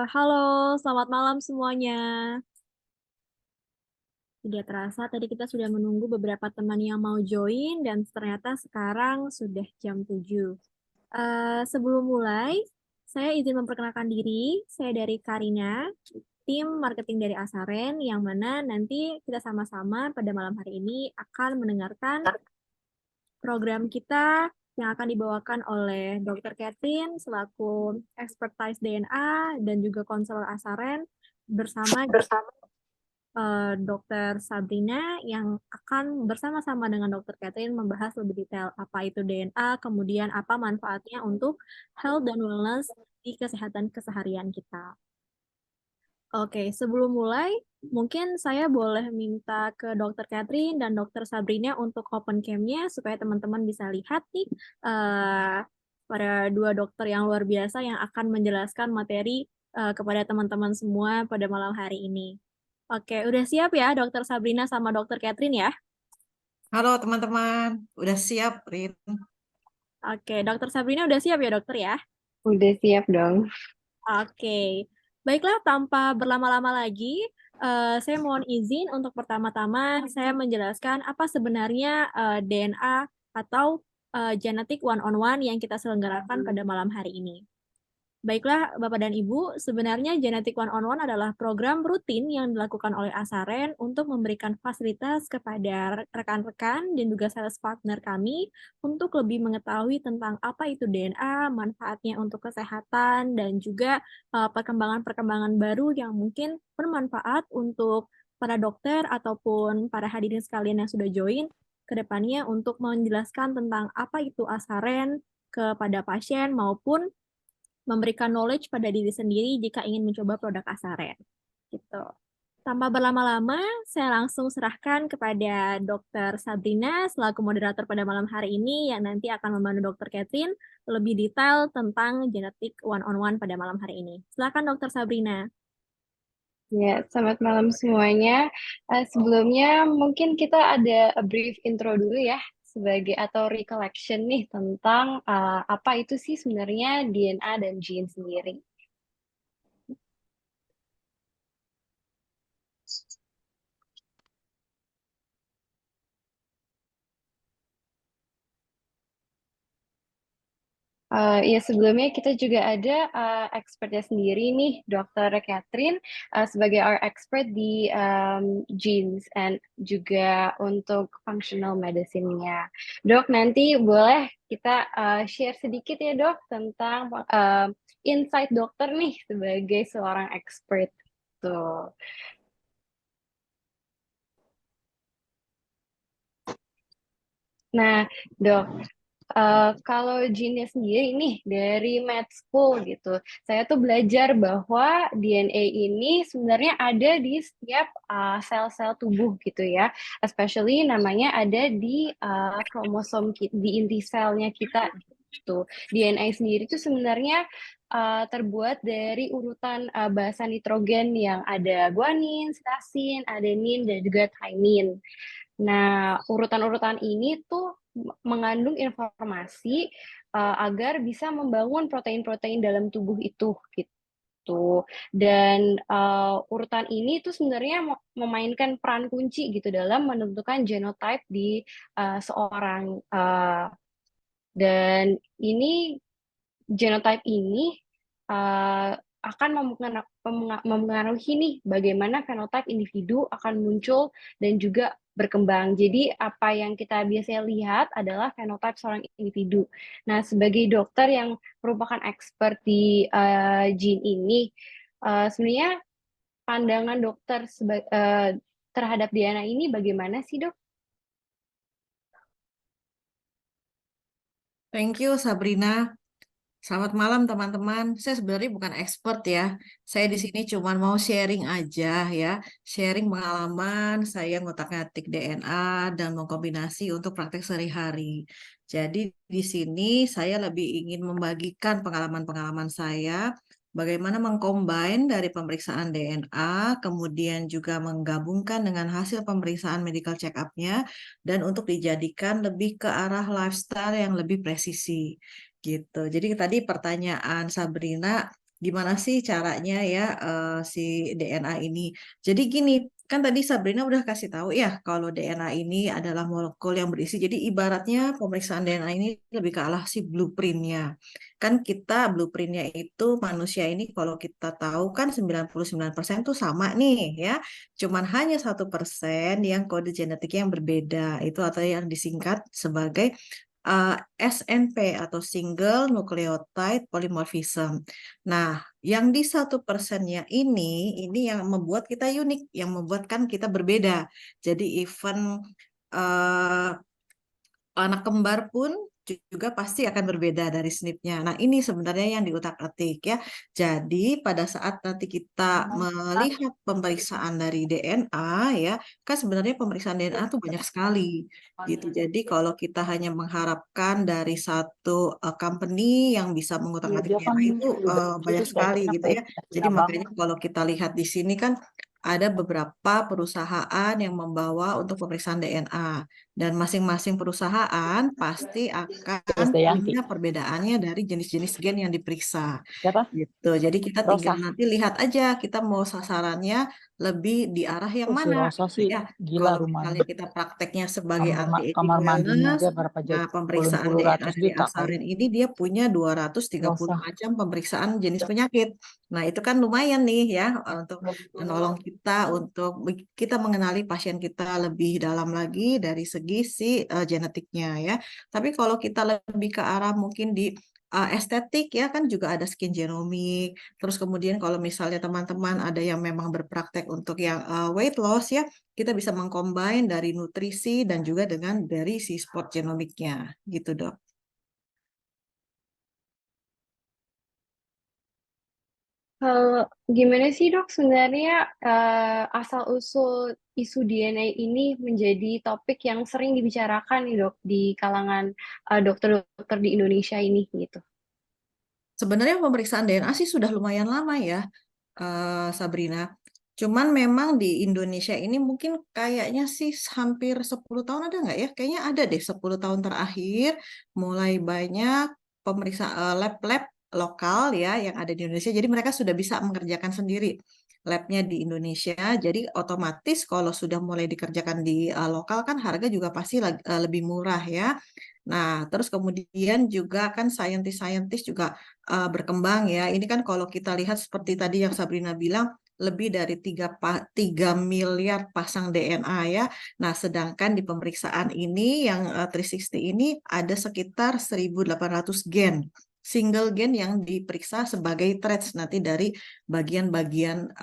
Halo, selamat malam semuanya. Tidak terasa tadi kita sudah menunggu beberapa teman yang mau join dan ternyata sekarang sudah jam 7. Sebelum mulai, saya izin memperkenalkan diri. Saya dari Karina, tim marketing dari Asaren, yang mana nanti kita sama-sama pada malam hari ini akan mendengarkan program kita yang akan dibawakan oleh Dr. Catherine selaku expertise DNA dan juga konselor Asaren bersama Dr. Sabrina yang akan bersama-sama dengan Dr. Catherine membahas lebih detail apa itu DNA, kemudian apa manfaatnya untuk health dan wellness di kesehatan keseharian kita. Oke, sebelum mulai, mungkin saya boleh minta ke Dr. Catherine dan Dr. Sabrina untuk open cam-nya supaya teman-teman bisa lihat nih para dua dokter yang luar biasa yang akan menjelaskan materi kepada teman-teman semua pada malam hari ini. Oke, udah siap ya Dokter Sabrina sama Dokter Catherine ya? Halo teman-teman, udah siap, Rin? Oke, Dokter Sabrina udah siap ya dokter ya? Udah siap dong. Oke, baiklah tanpa berlama-lama lagi, saya mohon izin untuk pertama-tama saya menjelaskan apa sebenarnya DNA atau genetic one-on-one yang kita selenggarakan pada malam hari ini. Baiklah, Bapak dan Ibu, sebenarnya Genetic One-on-One adalah program rutin yang dilakukan oleh Asaren untuk memberikan fasilitas kepada rekan-rekan dan juga sales partner kami untuk lebih mengetahui tentang apa itu DNA, manfaatnya untuk kesehatan, dan juga perkembangan-perkembangan baru yang mungkin bermanfaat untuk para dokter ataupun para hadirin sekalian yang sudah join ke depannya untuk menjelaskan tentang apa itu Asaren kepada pasien maupun memberikan knowledge pada diri sendiri jika ingin mencoba produk Asaren. Gitu. Tanpa berlama-lama, saya langsung serahkan kepada Dr. Sabrina selaku moderator pada malam hari ini yang nanti akan membantu Dr. Catherine lebih detail tentang genetik one-on-one pada malam hari ini. Silakan Dr. Sabrina. Ya, selamat malam semuanya. Sebelumnya mungkin kita ada a brief intro dulu ya sebagai atau recollection nih tentang apa itu sih sebenarnya DNA dan gene sendiri. Ya sebelumnya kita juga ada expertnya sendiri nih, Dr. Catherine sebagai our expert di genes and juga untuk functional medicine-nya. Dok, nanti boleh kita share sedikit ya dok tentang insight dokter nih sebagai seorang expert. Tuh. Nah, dok, kalau Jinnya sendiri nih dari med school gitu, saya tuh belajar bahwa DNA ini sebenarnya ada di setiap sel-sel tubuh gitu ya, especially namanya ada di kromosom di inti selnya kita gitu. DNA sendiri itu sebenarnya terbuat dari urutan basa nitrogen yang ada guanin, sitasin, adenin, dan juga thymine. Nah, urutan-urutan ini tuh mengandung informasi agar bisa membangun protein-protein dalam tubuh itu gitu. Dan urutan ini tuh sebenarnya memainkan peran kunci gitu dalam menentukan genotype di seorang dan ini genotype ini akan mempengaruhi nih bagaimana fenotype individu akan muncul dan juga berkembang. Jadi apa yang kita biasanya lihat adalah fenotype seorang individu. Nah, sebagai dokter yang merupakan expert di gene ini, sebenarnya pandangan dokter terhadap DNA ini bagaimana sih, Dok? Thank you, Sabrina. Selamat malam, teman-teman. Saya sebenarnya bukan expert ya. Saya di sini cuma mau sharing aja ya. Sharing pengalaman saya ngotak-ngatik DNA dan mengkombinasi untuk praktek sehari-hari. Jadi di sini saya lebih ingin membagikan pengalaman-pengalaman saya, bagaimana mengcombine dari pemeriksaan DNA, kemudian juga menggabungkan dengan hasil pemeriksaan medical check-up-nya, dan untuk dijadikan lebih ke arah lifestyle yang lebih presisi gitu. Jadi tadi pertanyaan Sabrina, gimana sih caranya ya si DNA ini. Jadi gini, kan tadi Sabrina udah kasih tahu ya kalau DNA ini adalah molekul yang berisi. Jadi ibaratnya pemeriksaan DNA ini lebih ke arah si blueprintnya. Kan kita blueprintnya itu manusia ini kalau kita tahu kan 99% tuh sama nih ya. Cuman hanya 1% yang kode genetiknya yang berbeda. Itu atau yang disingkat sebagai SNP atau single nucleotide polymorphism. Nah, yang di 1%-nya ini yang membuat kita unik, yang membuatkan kita berbeda. Jadi even eh, anak kembar pun juga pasti akan berbeda dari SNP-nya. Nah, ini sebenarnya yang diutak-atik ya. Jadi pada saat nanti kita melihat pemeriksaan dari DNA ya, kan sebenarnya pemeriksaan DNA tuh banyak sekali gitu. Jadi kalau kita hanya mengharapkan dari satu company yang bisa mengutak-atik Dia kan DNA itu banyak putus sekali kayaknya gitu ya. Jadi abang. makanya kalau kita lihat di sini kan ada beberapa perusahaan yang membawa untuk pemeriksaan DNA. Dan masing-masing perusahaan pasti akan Krisdayanti. punya perbedaannya dari jenis-jenis gen yang diperiksa. Siapa? Gitu. Jadi kita tinggal Rosa. nanti lihat aja kita mau sasarannya lebih di arah yang Si mana. Rosa sih Ya, gila kalau rumahnya. misalnya kita prakteknya sebagai anti-aging Kamar mandinya wellness, aja berapa nah pemeriksaan puluh DNA ratus dari juta kali. Asarin ini dia punya 230 Rosa. macam pemeriksaan jenis penyakit. Nah, itu kan lumayan nih ya untuk menolong kita untuk kita mengenali pasien kita lebih dalam lagi dari segi si genetiknya ya. Tapi kalau kita lebih ke arah mungkin di estetik ya kan juga ada skin genomic. Terus kemudian kalau misalnya teman-teman ada yang memang berpraktek untuk yang weight loss ya, kita bisa mengcombine dari nutrisi dan juga dengan dari si sport genomiknya gitu dok. Kalau gimana sih dok sebenarnya asal-usul isu DNA ini menjadi topik yang sering dibicarakan nih dok di kalangan dokter-dokter di Indonesia ini gitu. Sebenarnya pemeriksaan DNA sih sudah lumayan lama ya, Sabrina. Cuman memang di Indonesia ini mungkin kayaknya sih hampir 10 tahun ada nggak ya? Kayaknya ada deh 10 tahun terakhir mulai banyak pemeriksaan lab-lab lokal ya yang ada di Indonesia. Jadi mereka sudah bisa mengerjakan sendiri labnya di Indonesia. Jadi otomatis kalau sudah mulai dikerjakan di lokal kan harga juga pasti lebih murah ya. Nah, terus kemudian juga kan saintis-saintis juga berkembang ya. Ini kan kalau kita lihat seperti tadi yang Sabrina bilang, lebih dari 3 miliar pasang DNA ya. Nah, sedangkan di pemeriksaan ini yang 360 ini ada sekitar 1.800 gen. Single gen yang diperiksa sebagai threads nanti dari bagian-bagian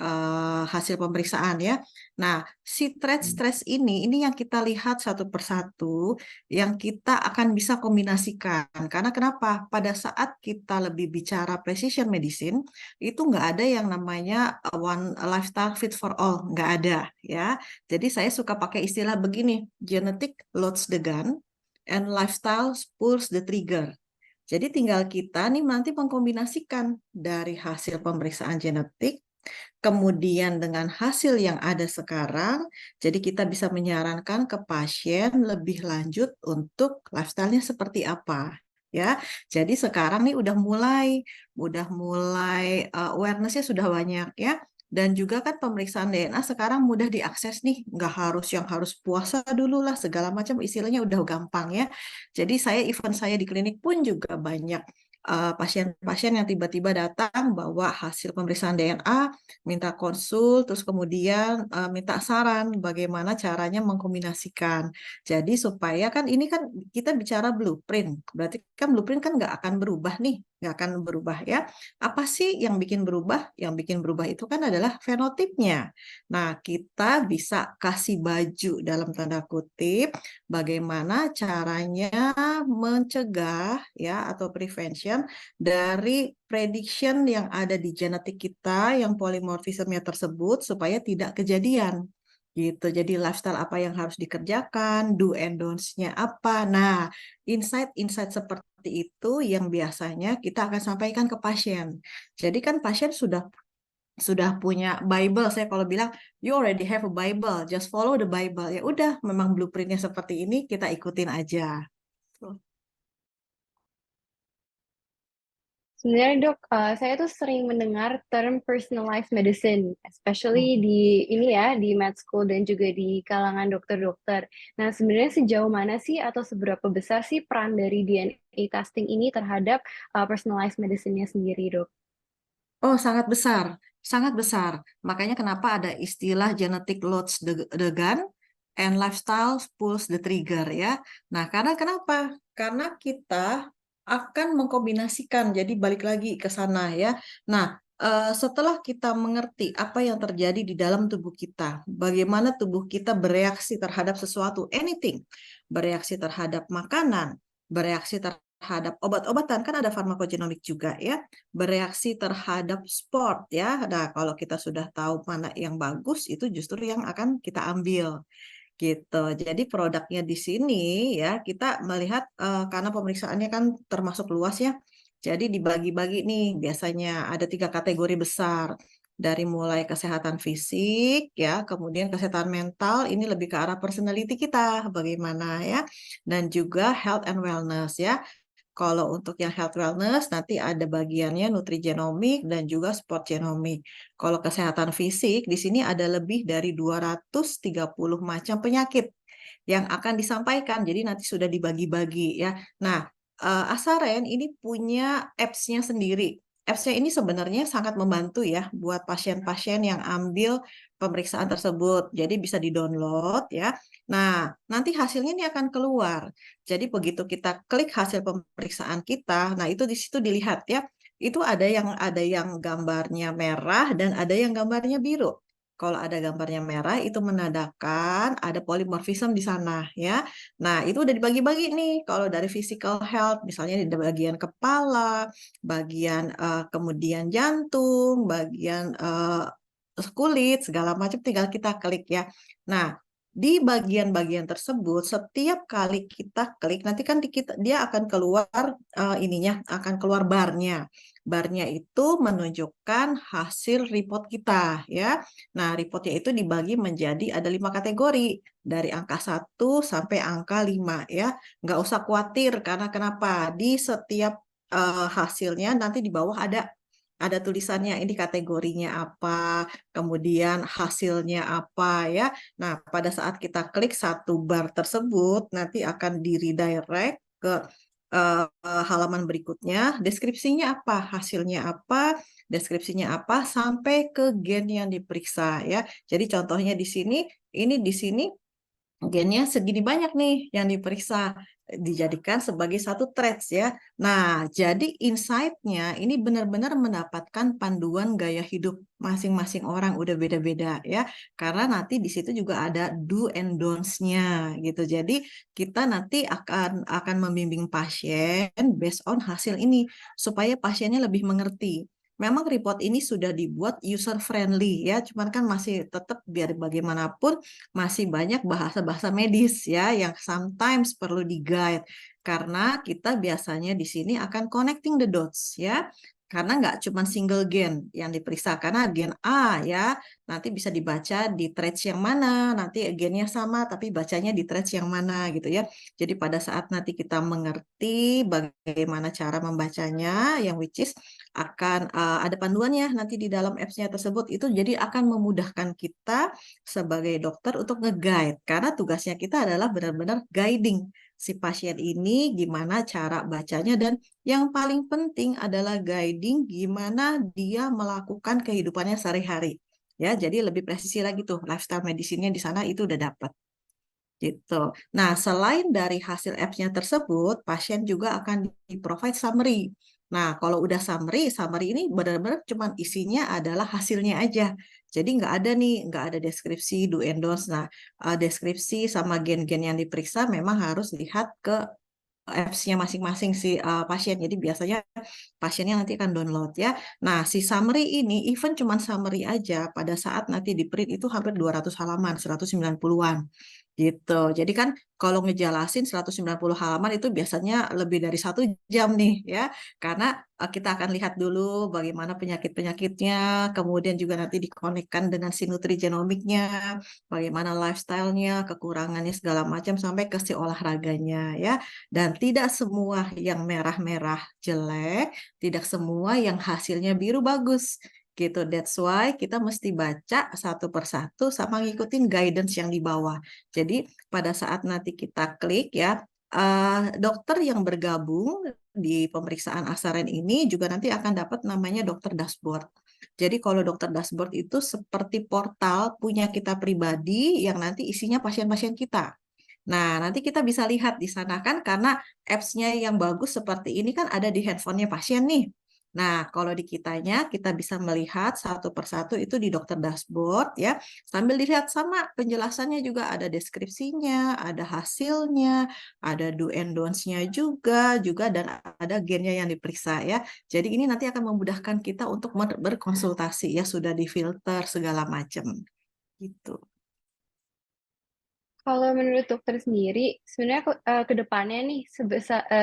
hasil pemeriksaan ya. Nah, si threads ini yang kita lihat satu persatu yang kita akan bisa kombinasikan. Karena kenapa? Pada saat kita lebih bicara precision medicine, itu nggak ada yang namanya one lifestyle fit for all, nggak ada ya. Jadi saya suka pakai istilah begini, genetic loads the gun and lifestyle pulls the trigger. Jadi tinggal kita nih nanti mengkombinasikan dari hasil pemeriksaan genetik kemudian dengan hasil yang ada sekarang, jadi kita bisa menyarankan ke pasien lebih lanjut untuk lifestyle-nya seperti apa. Ya, jadi sekarang nih udah mulai awareness-nya sudah banyak ya. Dan juga kan pemeriksaan DNA sekarang mudah diakses nih, nggak harus yang harus puasa dulu lah, segala macam istilahnya udah gampang ya. Jadi event saya di klinik pun juga banyak pasien-pasien yang tiba-tiba datang bawa hasil pemeriksaan DNA minta konsul, terus kemudian minta saran bagaimana caranya mengkombinasikan. Jadi supaya kan ini kan kita bicara blueprint, berarti kan blueprint kan nggak akan berubah nih, nggak akan berubah ya. Apa sih yang bikin berubah? Yang bikin berubah itu kan adalah fenotipnya. Nah, kita bisa kasih baju dalam tanda kutip bagaimana caranya mencegah ya atau prevention dari prediction yang ada di genetik kita yang polimorfismnya tersebut supaya tidak kejadian gitu. Jadi lifestyle apa yang harus dikerjakan, do and don'ts-nya apa. Nah, insight-insight seperti itu yang biasanya kita akan sampaikan ke pasien. Jadi kan pasien sudah punya Bible. Saya kalau bilang you already have a Bible, just follow the Bible. Ya udah, memang blueprintnya seperti ini, kita ikutin aja. Sebenarnya dok, saya tuh sering mendengar term personalized medicine, especially Hmm. di ini ya, di med school dan juga di kalangan dokter-dokter. Nah, sebenarnya sejauh mana sih atau seberapa besar sih peran dari DNA testing ini terhadap personalized medicine-nya sendiri, dok? Oh, sangat besar, sangat besar. Makanya kenapa ada istilah genetic loads the gun and lifestyle pulls the trigger ya. Nah, karena kenapa? Karena kita akan mengkombinasikan. Jadi balik lagi ke sana ya. Nah, setelah kita mengerti apa yang terjadi di dalam tubuh kita, bagaimana tubuh kita bereaksi terhadap sesuatu, anything, bereaksi terhadap makanan, bereaksi terhadap obat-obatan, kan ada farmakogenomik juga ya, bereaksi terhadap sport ya. Nah, kalau kita sudah tahu mana yang bagus, itu justru yang akan kita ambil gitu. Jadi produknya di sini ya kita melihat karena pemeriksaannya kan termasuk luas ya. Jadi dibagi-bagi nih, biasanya ada 3 kategori besar. Dari mulai kesehatan fisik ya, kemudian kesehatan mental, ini lebih ke arah personality kita bagaimana ya, dan juga health and wellness ya. Kalau untuk yang health wellness nanti ada bagiannya nutrigenomik dan juga sport genomik. Kalau kesehatan fisik di sini ada lebih dari 230 macam penyakit yang akan disampaikan. Jadi nanti sudah dibagi-bagi ya. Nah, Asaren ini punya apps-nya sendiri. Apps-nya ini sebenarnya sangat membantu ya buat pasien-pasien yang ambil pemeriksaan tersebut. Jadi bisa di-download ya. Nah, nanti hasilnya ini akan keluar. Jadi begitu kita klik hasil pemeriksaan kita, nah itu di situ dilihat ya. Itu ada yang gambarnya merah dan ada yang gambarnya biru. Kalau ada gambarnya merah itu menandakan ada polymorphism di sana ya. Nah, itu udah dibagi-bagi nih. Kalau dari physical health misalnya di bagian kepala, bagian kemudian jantung, bagian kulit, segala macam tinggal kita klik ya. Nah, di bagian-bagian tersebut setiap kali kita klik nanti kan dia akan keluar ininya akan keluar barnya. Barnya itu menunjukkan hasil report kita ya. Nah, reportnya itu dibagi menjadi ada 5 kategori dari angka 1 sampai angka 5 ya. Nggak usah khawatir karena kenapa? Di setiap hasilnya nanti di bawah ada tulisannya ini kategorinya apa, kemudian hasilnya apa ya. Nah, pada saat kita klik satu bar tersebut, nanti akan di-redirect ke halaman berikutnya, deskripsinya apa, hasilnya apa, deskripsinya apa, sampai ke gen yang diperiksa ya. Jadi contohnya di sini, ini di sini gennya segini banyak nih yang diperiksa, dijadikan sebagai satu threads ya. Nah, jadi insight-nya ini benar-benar mendapatkan panduan gaya hidup masing-masing orang udah beda-beda ya. Karena nanti di situ juga ada do and don'ts-nya gitu. Jadi kita nanti akan membimbing pasien based on hasil ini supaya pasiennya lebih mengerti. Memang report ini sudah dibuat user friendly ya, cuman kan masih tetap biar bagaimanapun masih banyak bahasa-bahasa medis ya yang sometimes perlu di-guide karena kita biasanya di sini akan connecting the dots ya. Karena nggak cuma single gen yang diperiksa, karena gen A ya nanti bisa dibaca di threads yang mana, nanti gennya sama tapi bacanya di threads yang mana gitu ya. Jadi pada saat nanti kita mengerti bagaimana cara membacanya, yang which is akan ada panduannya nanti di dalam apps-nya tersebut, itu jadi akan memudahkan kita sebagai dokter untuk nge-guide karena tugasnya kita adalah benar-benar guiding si pasien ini gimana cara bacanya dan yang paling penting adalah guiding gimana dia melakukan kehidupannya sehari-hari. Ya, jadi lebih presisi lagi tuh lifestyle medicine-nya di sana itu udah dapat gitu. Nah, selain dari hasil apps-nya tersebut, pasien juga akan di-provide summary. Nah, kalau udah summary ini benar-benar cuma isinya adalah hasilnya aja. Jadi nggak ada deskripsi, do and don'ts. Nah, deskripsi sama gen-gen yang diperiksa memang harus lihat ke apps-nya masing-masing si pasien. Jadi biasanya pasiennya nanti akan download ya. Nah, si summary ini even cuma summary aja pada saat nanti di print itu hampir 200 halaman, 190-an. gitu. Jadi kan kalau ngejelasin 190 halaman itu biasanya lebih dari 1 jam nih ya, karena kita akan lihat dulu bagaimana penyakit-penyakitnya, kemudian juga nanti dikonekkan dengan si nutrigenomiknya, bagaimana lifestyle-nya, kekurangannya segala macam sampai ke si olahraganya ya. Dan tidak semua yang merah-merah jelek, tidak semua yang hasilnya biru bagus gitu. That's why kita mesti baca satu persatu sama ngikutin guidance yang di bawah. Jadi pada saat nanti kita klik ya, dokter yang bergabung di pemeriksaan Asaren ini juga nanti akan dapat namanya dokter dashboard. Jadi kalau dokter dashboard itu seperti portal punya kita pribadi yang nanti isinya pasien-pasien kita. Nah, nanti kita bisa lihat di sana kan karena apps-nya yang bagus seperti ini kan ada di handphonenya pasien nih. Nah, kalau di kitanya kita bisa melihat satu persatu itu di dokter dashboard ya, sambil dilihat sama penjelasannya juga ada deskripsinya, ada hasilnya, ada do and don'ts-nya juga dan ada gennya yang diperiksa ya. Jadi ini nanti akan memudahkan kita untuk berkonsultasi ya, sudah difilter segala macam gitu. Kalau menurut dokter sendiri, sebenarnya ke depannya nih,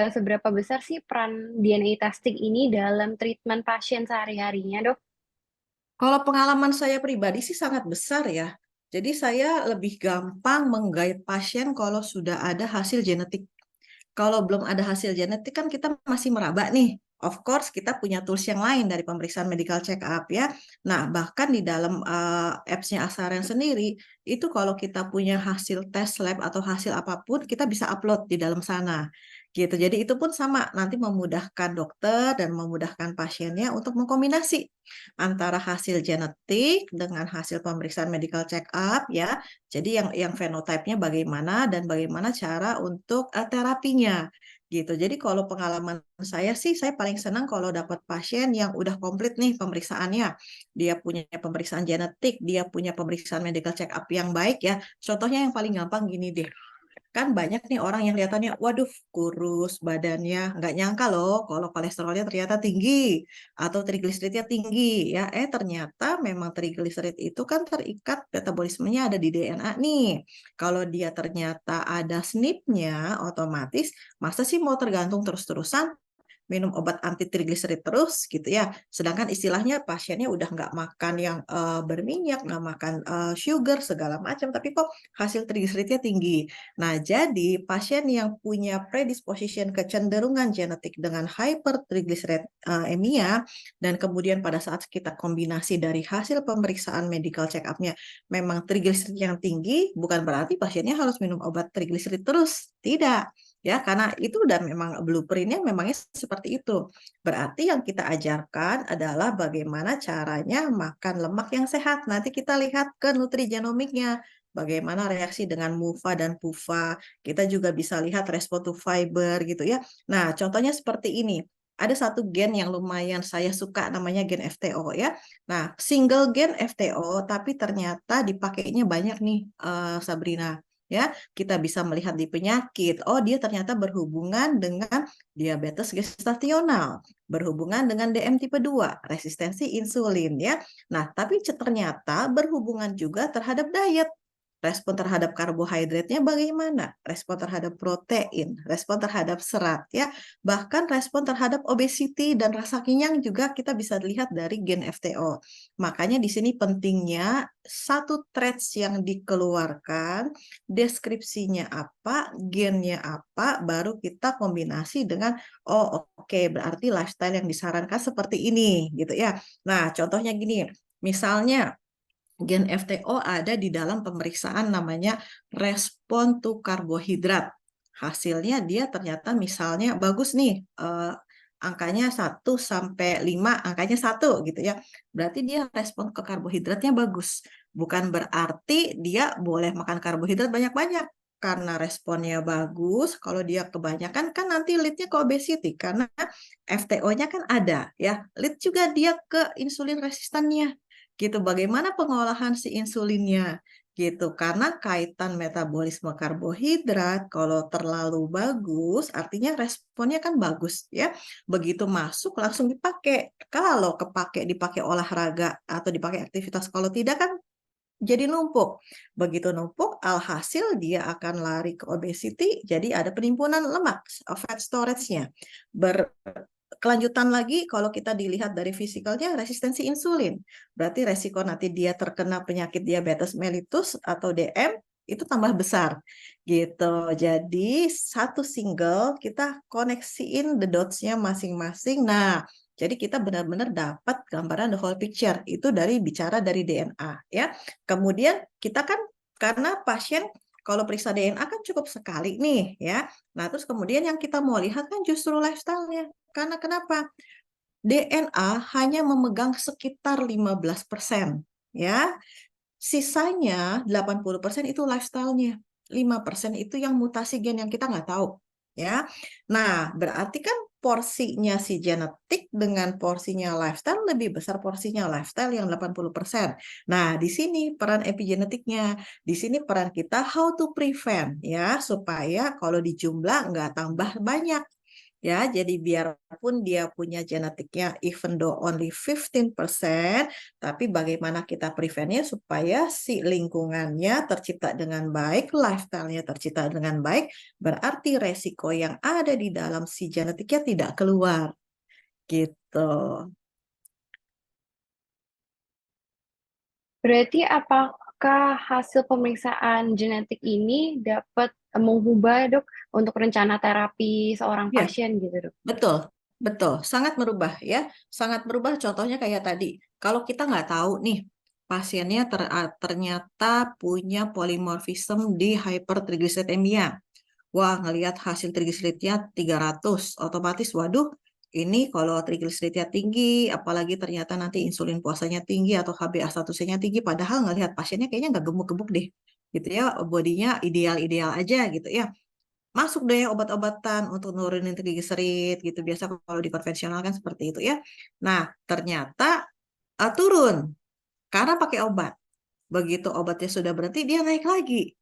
seberapa besar sih peran DNA testing ini dalam treatment pasien sehari-harinya, dok? Kalau pengalaman saya pribadi sih sangat besar ya. Jadi saya lebih gampang menggait pasien kalau sudah ada hasil genetik. Kalau belum ada hasil genetik kan kita masih meraba nih. Of course kita punya tools yang lain dari pemeriksaan medical check up ya. Nah bahkan di dalam apps-nya Asaren sendiri itu kalau kita punya hasil tes lab atau hasil apapun kita bisa upload di dalam sana gitu. Jadi itu pun sama nanti memudahkan dokter dan memudahkan pasiennya untuk mengkombinasi antara hasil genetik dengan hasil pemeriksaan medical check up ya. Jadi yang fenotipenya bagaimana dan bagaimana cara untuk terapinya gitu. Jadi kalau pengalaman saya sih, saya paling senang kalau dapat pasien yang udah komplit nih pemeriksaannya. Dia punya pemeriksaan genetik, dia punya pemeriksaan medical check up yang baik ya. Contohnya yang paling gampang gini deh. Kan banyak nih orang yang kelihatannya, waduh kurus badannya, nggak nyangka loh kalau kolesterolnya ternyata tinggi atau trigliseridnya tinggi ya. Ternyata memang trigliserid itu kan terikat metabolismenya ada di DNA nih. Kalau dia ternyata ada SNP-nya, otomatis masa sih mau tergantung terus-terusan minum obat anti trigliserid terus gitu ya. Sedangkan istilahnya pasiennya udah nggak makan yang berminyak, nggak makan sugar segala macam, tapi kok hasil trigliseridnya tinggi. Nah, jadi pasien yang punya predisposition kecenderungan genetik dengan hypertriglyceridemia dan kemudian pada saat kita kombinasi dari hasil pemeriksaan medical check up-nya memang trigliserid yang tinggi, bukan berarti pasiennya harus minum obat trigliserid terus. Tidak ya karena itu udah memang blueprintnya memangnya seperti itu. Berarti yang kita ajarkan adalah bagaimana caranya makan lemak yang sehat. Nanti kita lihat ke nutrigenomiknya, bagaimana reaksi dengan MUFA dan PUFA. Kita juga bisa lihat respon to fiber gitu ya. Nah, contohnya seperti ini. Ada satu gen yang lumayan saya suka namanya gen FTO ya. Nah, single gen FTO tapi ternyata dipakainya banyak nih Sabrina ya. Kita bisa melihat di penyakit, oh dia ternyata berhubungan dengan diabetes gestasional, berhubungan dengan DM tipe 2, resistensi insulin ya. Nah, tapi ternyata berhubungan juga terhadap diet. Respon terhadap karbohidratnya bagaimana? Respon terhadap protein, respon terhadap serat ya. Bahkan respon terhadap obesity dan rasa kenyang juga kita bisa lihat dari gen FTO. Makanya di sini pentingnya satu traits yang dikeluarkan, deskripsinya apa, gennya apa, baru kita kombinasi dengan oh oke, berarti lifestyle yang disarankan seperti ini gitu ya. Nah, contohnya gini, misalnya gen FTO ada di dalam pemeriksaan namanya respon to karbohidrat. Hasilnya dia ternyata misalnya bagus nih, angkanya 1 sampai 5, angkanya 1 gitu ya. Berarti dia respon ke karbohidratnya bagus. Bukan berarti dia boleh makan karbohidrat banyak-banyak. Karena responnya bagus, kalau dia kebanyakan kan nanti lead-nya ke obesity. Karena FTO-nya kan ada ya. Lead juga dia ke insulin resistannya gitu. Bagaimana pengolahan si insulinnya gitu. Karena kaitan metabolisme karbohidrat kalau terlalu bagus artinya responnya kan bagus ya. Begitu masuk langsung dipakai. Kalau dipakai olahraga atau dipakai aktivitas, kalau tidak kan jadi numpuk. Begitu numpuk, alhasil dia akan lari ke obesity, jadi ada penimbunan lemak, fat storage-nya. Kelanjutan lagi, kalau kita dilihat dari fisikalnya, resistensi insulin. Berarti resiko nanti dia terkena penyakit diabetes mellitus atau DM, itu tambah besar. Gitu. Jadi, satu single, kita koneksiin the dots-nya masing-masing. Nah, jadi kita benar-benar dapat gambaran the whole picture. Itu bicara dari DNA ya. Kemudian kita kan karena pasien kalau periksa DNA kan cukup sekali nih ya. Nah, terus kemudian yang kita mau lihat kan justru lifestyle-nya. Karena kenapa? DNA hanya memegang sekitar 15% ya. Sisanya 80% itu lifestyle-nya. 5% itu yang mutasi gen yang kita nggak tahu. Ya. Nah, berarti kan porsinya si genetik dengan porsinya lifestyle lebih besar porsinya lifestyle yang 80%. Nah, di sini peran epigenetiknya. Di sini peran kita how to prevent ya, supaya kalau dijumlah nggak tambah banyak. Ya, jadi biarpun dia punya genetiknya even though only 15%, tapi bagaimana kita preventnya supaya si lingkungannya tercipta dengan baik, lifestyle-nya tercipta dengan baik, berarti resiko yang ada di dalam si genetiknya tidak keluar. Gitu. Berarti apakah hasil pemeriksaan genetik ini dapat mengubah dok untuk rencana terapi seorang Ya, pasien gitu dok? betul, betul, sangat merubah ya, sangat merubah. Contohnya kayak tadi, kalau kita nggak tahu nih pasiennya ternyata punya polimorfisme di hypertriglyceridemia, wah ngelihat hasil trigliseridnya 300, otomatis waduh ini kalau trigliseridnya tinggi, apalagi ternyata nanti insulin puasanya tinggi atau HbA1c-nya tinggi, padahal ngelihat pasiennya kayaknya nggak gemuk-gemuk deh, gitu ya, bodinya ideal-ideal aja gitu ya. Masuk deh obat-obatan untuk nurunin trigliserid gitu. Biasa kalau di konvensional kan seperti itu ya. Nah, ternyata turun karena pakai obat. Begitu obatnya sudah berhenti, dia naik lagi.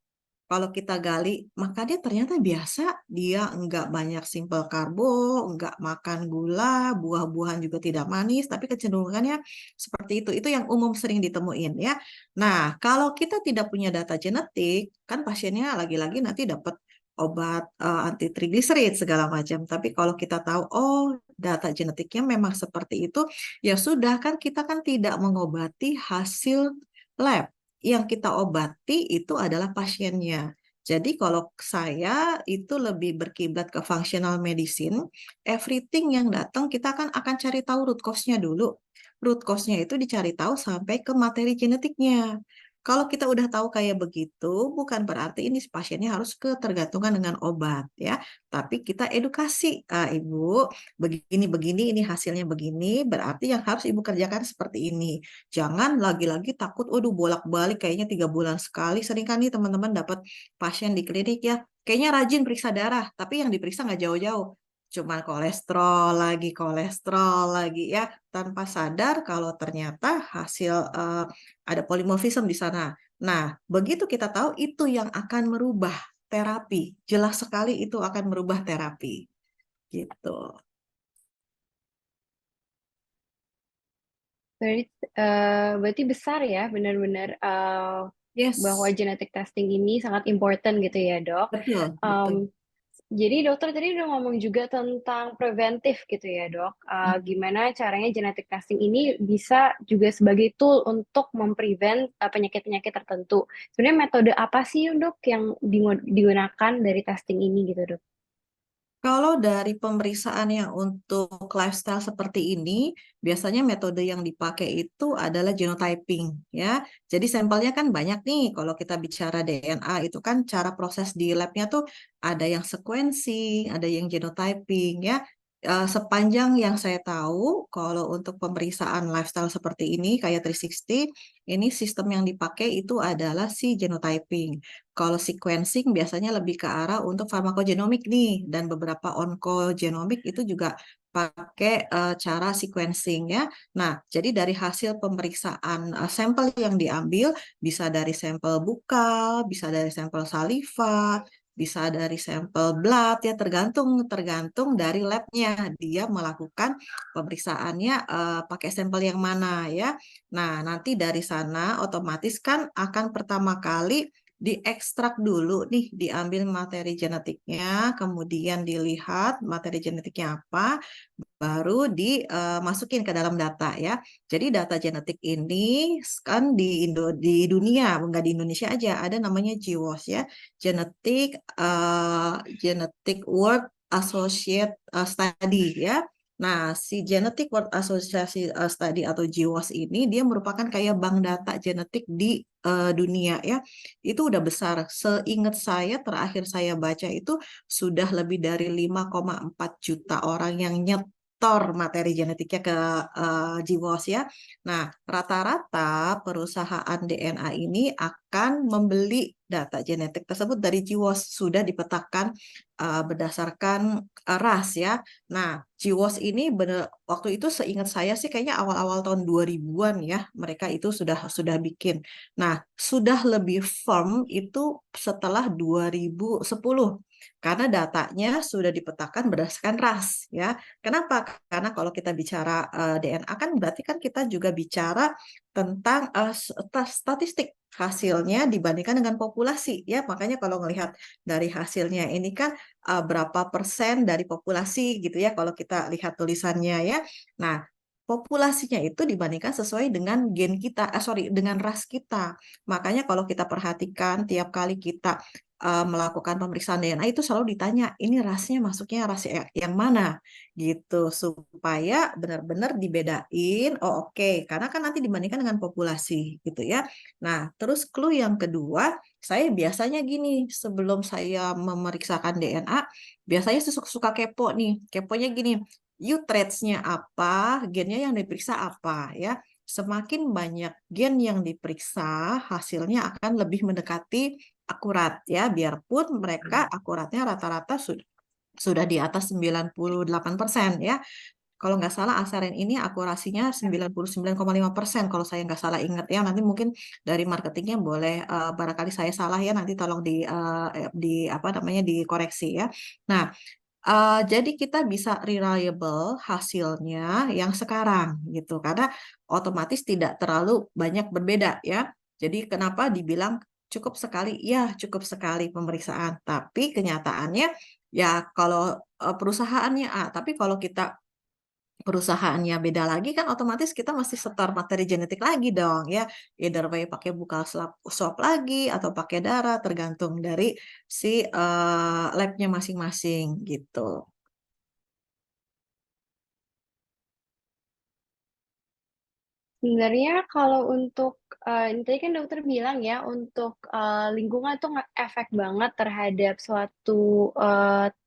Kalau kita gali, maka dia ternyata biasa, dia enggak banyak simpel karbo, enggak makan gula, buah-buahan juga tidak manis, tapi kecenderungannya seperti itu. Itu yang umum sering ditemuin ya. Nah, kalau kita tidak punya data genetik, kan pasiennya lagi-lagi nanti dapat obat anti trigliserid segala macam. Tapi kalau kita tahu, oh data genetiknya memang seperti itu, ya sudah kan kita kan tidak mengobati hasil lab. Yang kita obati itu adalah pasiennya. Jadi kalau saya itu lebih berkiblat ke functional medicine, everything yang datang kita akan cari tahu root cause-nya dulu. Root cause-nya itu dicari tahu sampai ke materi genetiknya. Kalau kita udah tahu kayak begitu, bukan berarti ini pasiennya harus ketergantungan dengan obat ya. Tapi kita edukasi, Ibu, begini-begini, ini hasilnya begini, berarti yang harus Ibu kerjakan seperti ini. Jangan lagi-lagi takut, waduh bolak-balik kayaknya 3 bulan sekali. Sering kan nih teman-teman dapat pasien di klinik ya, kayaknya rajin periksa darah, tapi yang diperiksa nggak jauh-jauh. Cuma kolesterol lagi ya, tanpa sadar kalau ternyata hasil ada polimorfisme di sana. Nah, begitu kita tahu itu yang akan merubah terapi. Jelas sekali itu akan merubah terapi. Gitu. Berarti, berarti besar ya benar-benar bahwa Yes, genetic testing ini sangat important gitu ya dok. betul, betul. Um, Jadi dokter tadi udah ngomong juga tentang preventif gitu ya dok. Gimana caranya genetic testing ini bisa juga sebagai tool untuk memprevent penyakit-penyakit tertentu. Sebenarnya metode apa sih dok yang digunakan dari testing ini gitu dok? Kalau dari pemeriksaan yang untuk lifestyle seperti ini, biasanya metode yang dipakai itu adalah genotyping, ya. Jadi sampelnya kan banyak nih. Kalau kita bicara DNA itu kan cara proses di labnya tuh ada yang sequencing, ada yang genotyping, ya. Sepanjang yang saya tahu, kalau untuk pemeriksaan lifestyle seperti ini, kayak 360, ini sistem yang dipakai itu adalah si genotyping. Kalau sequencing biasanya lebih ke arah untuk farmakogenomik nih, dan beberapa onkogenomik itu juga pakai cara sequencing ya. Nah, jadi dari hasil pemeriksaan sampel yang diambil, bisa dari sampel bukal, bisa dari sampel saliva, bisa dari sampel blood ya, tergantung dari labnya dia melakukan pemeriksaannya pakai sampel yang mana ya. Nah, nanti dari sana otomatis kan akan pertama kali diekstrak dulu nih, diambil materi genetiknya, kemudian dilihat materi genetiknya apa, baru dimasukin ke dalam data ya. Jadi data genetik ini kan di dunia, enggak di Indonesia aja, ada namanya GWAS ya, Genetic Work Associate Study ya. Nah, si Genetic Work Association Study atau GWAS ini dia merupakan kayak bank data genetik di dunia ya. Itu udah besar. Seingat saya terakhir saya baca itu sudah lebih dari 5,4 juta orang yang nyetor materi genetiknya ke GWAS ya. Nah, rata-rata perusahaan DNA ini akan membeli data genetik tersebut dari GWAS sudah dipetakan berdasarkan ras ya. Nah, GWAS ini bener, waktu itu seingat saya sih kayaknya awal-awal tahun 2000-an ya, mereka itu sudah bikin. Nah, sudah lebih firm itu setelah 2010 karena datanya sudah dipetakan berdasarkan ras ya. Kenapa? Karena kalau kita bicara DNA kan berarti kan kita juga bicara tentang statistik hasilnya dibandingkan dengan populasi ya. Makanya kalau melihat dari hasilnya ini kan berapa persen dari populasi gitu ya kalau kita lihat tulisannya ya. Nah, populasinya itu dibandingkan sesuai dengan gen kita, dengan ras kita. Makanya kalau kita perhatikan tiap kali kita melakukan pemeriksaan DNA itu selalu ditanya, ini rasnya masuknya ras yang mana gitu supaya benar-benar dibedain. Oh oke, karena kan nanti dibandingkan dengan populasi gitu ya. Nah, terus clue yang kedua, saya biasanya gini, sebelum saya memeriksakan DNA, biasanya suka kepo nih. Keponya gini, traits-nya apa, gennya yang diperiksa apa ya. Semakin banyak gen yang diperiksa, hasilnya akan lebih mendekati akurat ya, biarpun mereka akuratnya rata-rata sudah di atas 98% ya. Kalau nggak salah Asaren ini akurasinya 99,5% kalau saya nggak salah ingat ya. Nanti mungkin dari marketingnya boleh barangkali saya salah ya, nanti tolong di apa namanya dikoreksi ya. Nah, jadi kita bisa reliable hasilnya yang sekarang gitu karena otomatis tidak terlalu banyak berbeda ya. Jadi kenapa dibilang cukup sekali? Ya, cukup sekali pemeriksaan. Tapi kenyataannya ya kalau perusahaannya A, tapi kalau kita perusahaannya beda lagi kan otomatis kita mesti setor materi genetik lagi dong ya. Either way pakai buka swab lagi atau pakai darah tergantung dari si labnya masing-masing gitu. Sebenarnya kalau untuk ini tadi kan dokter bilang ya untuk lingkungan tuh efek banget terhadap suatu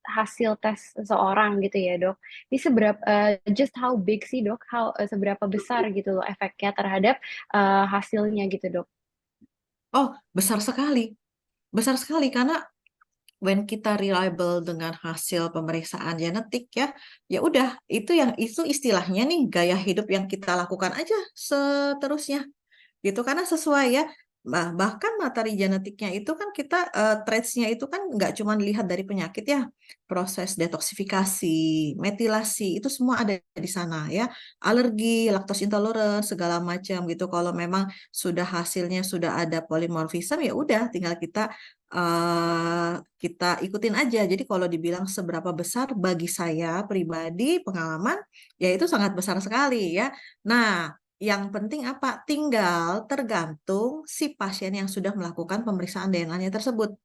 hasil tes seseorang gitu ya dok. Ini seberapa just how big sih dok? Seberapa besar gitu loh efeknya terhadap hasilnya gitu dok? Oh, besar sekali. Besar sekali karena when kita reliable dengan hasil pemeriksaan genetik ya, ya udah itu istilahnya nih gaya hidup yang kita lakukan aja seterusnya gitu karena sesuai ya. Bahkan materi genetiknya itu kan kita traitsnya itu kan nggak cuma dilihat dari penyakit ya, proses detoksifikasi, metilasi itu semua ada di sana ya, alergi, lactose intolerance segala macam gitu. Kalau memang sudah hasilnya sudah ada polimorfisme ya udah tinggal kita ikutin aja. Jadi kalau dibilang seberapa besar bagi saya pribadi pengalaman ya itu sangat besar sekali ya. Nah, yang penting apa? Tinggal tergantung si pasien yang sudah melakukan pemeriksaan DNA-nya tersebut.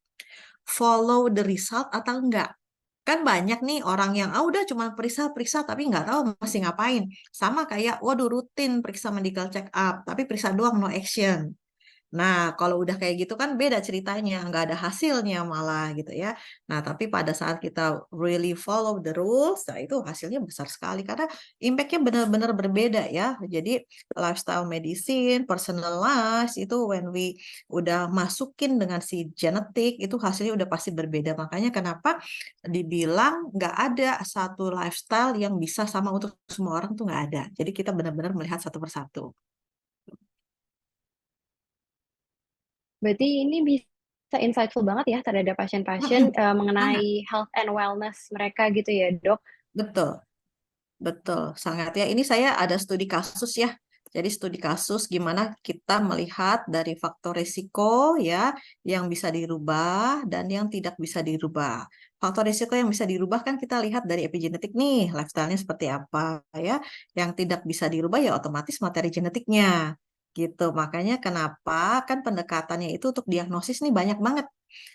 Follow the result atau enggak. Kan banyak nih orang yang udah cuma periksa-periksa tapi nggak tahu mesti ngapain. Sama kayak, waduh rutin periksa medical check up, tapi periksa doang no action. Nah, kalau udah kayak gitu kan beda ceritanya, nggak ada hasilnya malah gitu ya. Nah, tapi pada saat kita really follow the rules, nah itu hasilnya besar sekali karena impact-nya benar-benar berbeda ya. Jadi lifestyle medicine, personalized itu when we udah masukin dengan si genetik itu hasilnya udah pasti berbeda. Makanya kenapa dibilang nggak ada satu lifestyle yang bisa sama untuk semua orang tuh nggak ada. Jadi kita benar-benar melihat satu persatu. Berarti ini bisa insightful banget ya terhadap pasien-pasien Sangat, mengenai health and wellness mereka gitu ya, Dok. betul. Betul, sangat ya. Ini saya ada studi kasus ya. Jadi studi kasus gimana kita melihat dari faktor risiko ya yang bisa dirubah dan yang tidak bisa dirubah. Faktor risiko yang bisa dirubah kan kita lihat dari epigenetik nih, lifestyle-nya seperti apa ya. Yang tidak bisa dirubah ya otomatis materi genetiknya. Gitu. Makanya kenapa kan pendekatannya itu untuk diagnosis nih banyak banget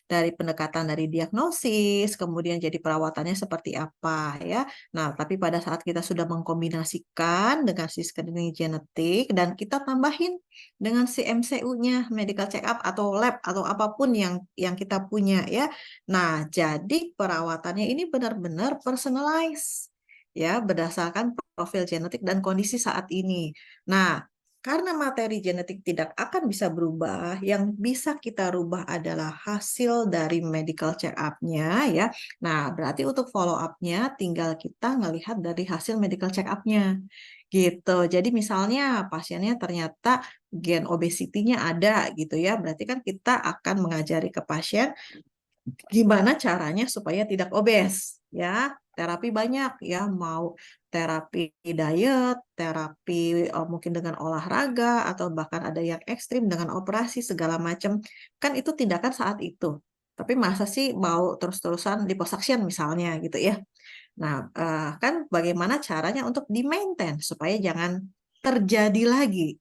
dari pendekatan dari diagnosis, kemudian jadi perawatannya seperti apa ya. Nah, tapi pada saat kita sudah mengkombinasikan dengan si screening genetik dan kita tambahin dengan si MCU-nya, medical check up atau lab atau apapun yang kita punya ya. Nah, jadi perawatannya ini benar-benar personalized ya berdasarkan profil genetik dan kondisi saat ini. Nah, karena materi genetik tidak akan bisa berubah, yang bisa kita rubah adalah hasil dari medical check up-nya ya. Nah, berarti untuk follow up-nya tinggal kita ngelihat dari hasil medical check up-nya. Gitu. Jadi misalnya pasiennya ternyata gen obesity-nya ada gitu ya. Berarti kan kita akan mengajari ke pasien gimana caranya supaya tidak obes ya. Terapi banyak ya, mau terapi diet, terapi mungkin dengan olahraga atau bahkan ada yang ekstrim dengan operasi segala macam. Kan itu tindakan saat itu. Tapi masa sih mau terus-terusan liposuction misalnya gitu ya. Nah, kan bagaimana caranya untuk di-maintain supaya jangan terjadi lagi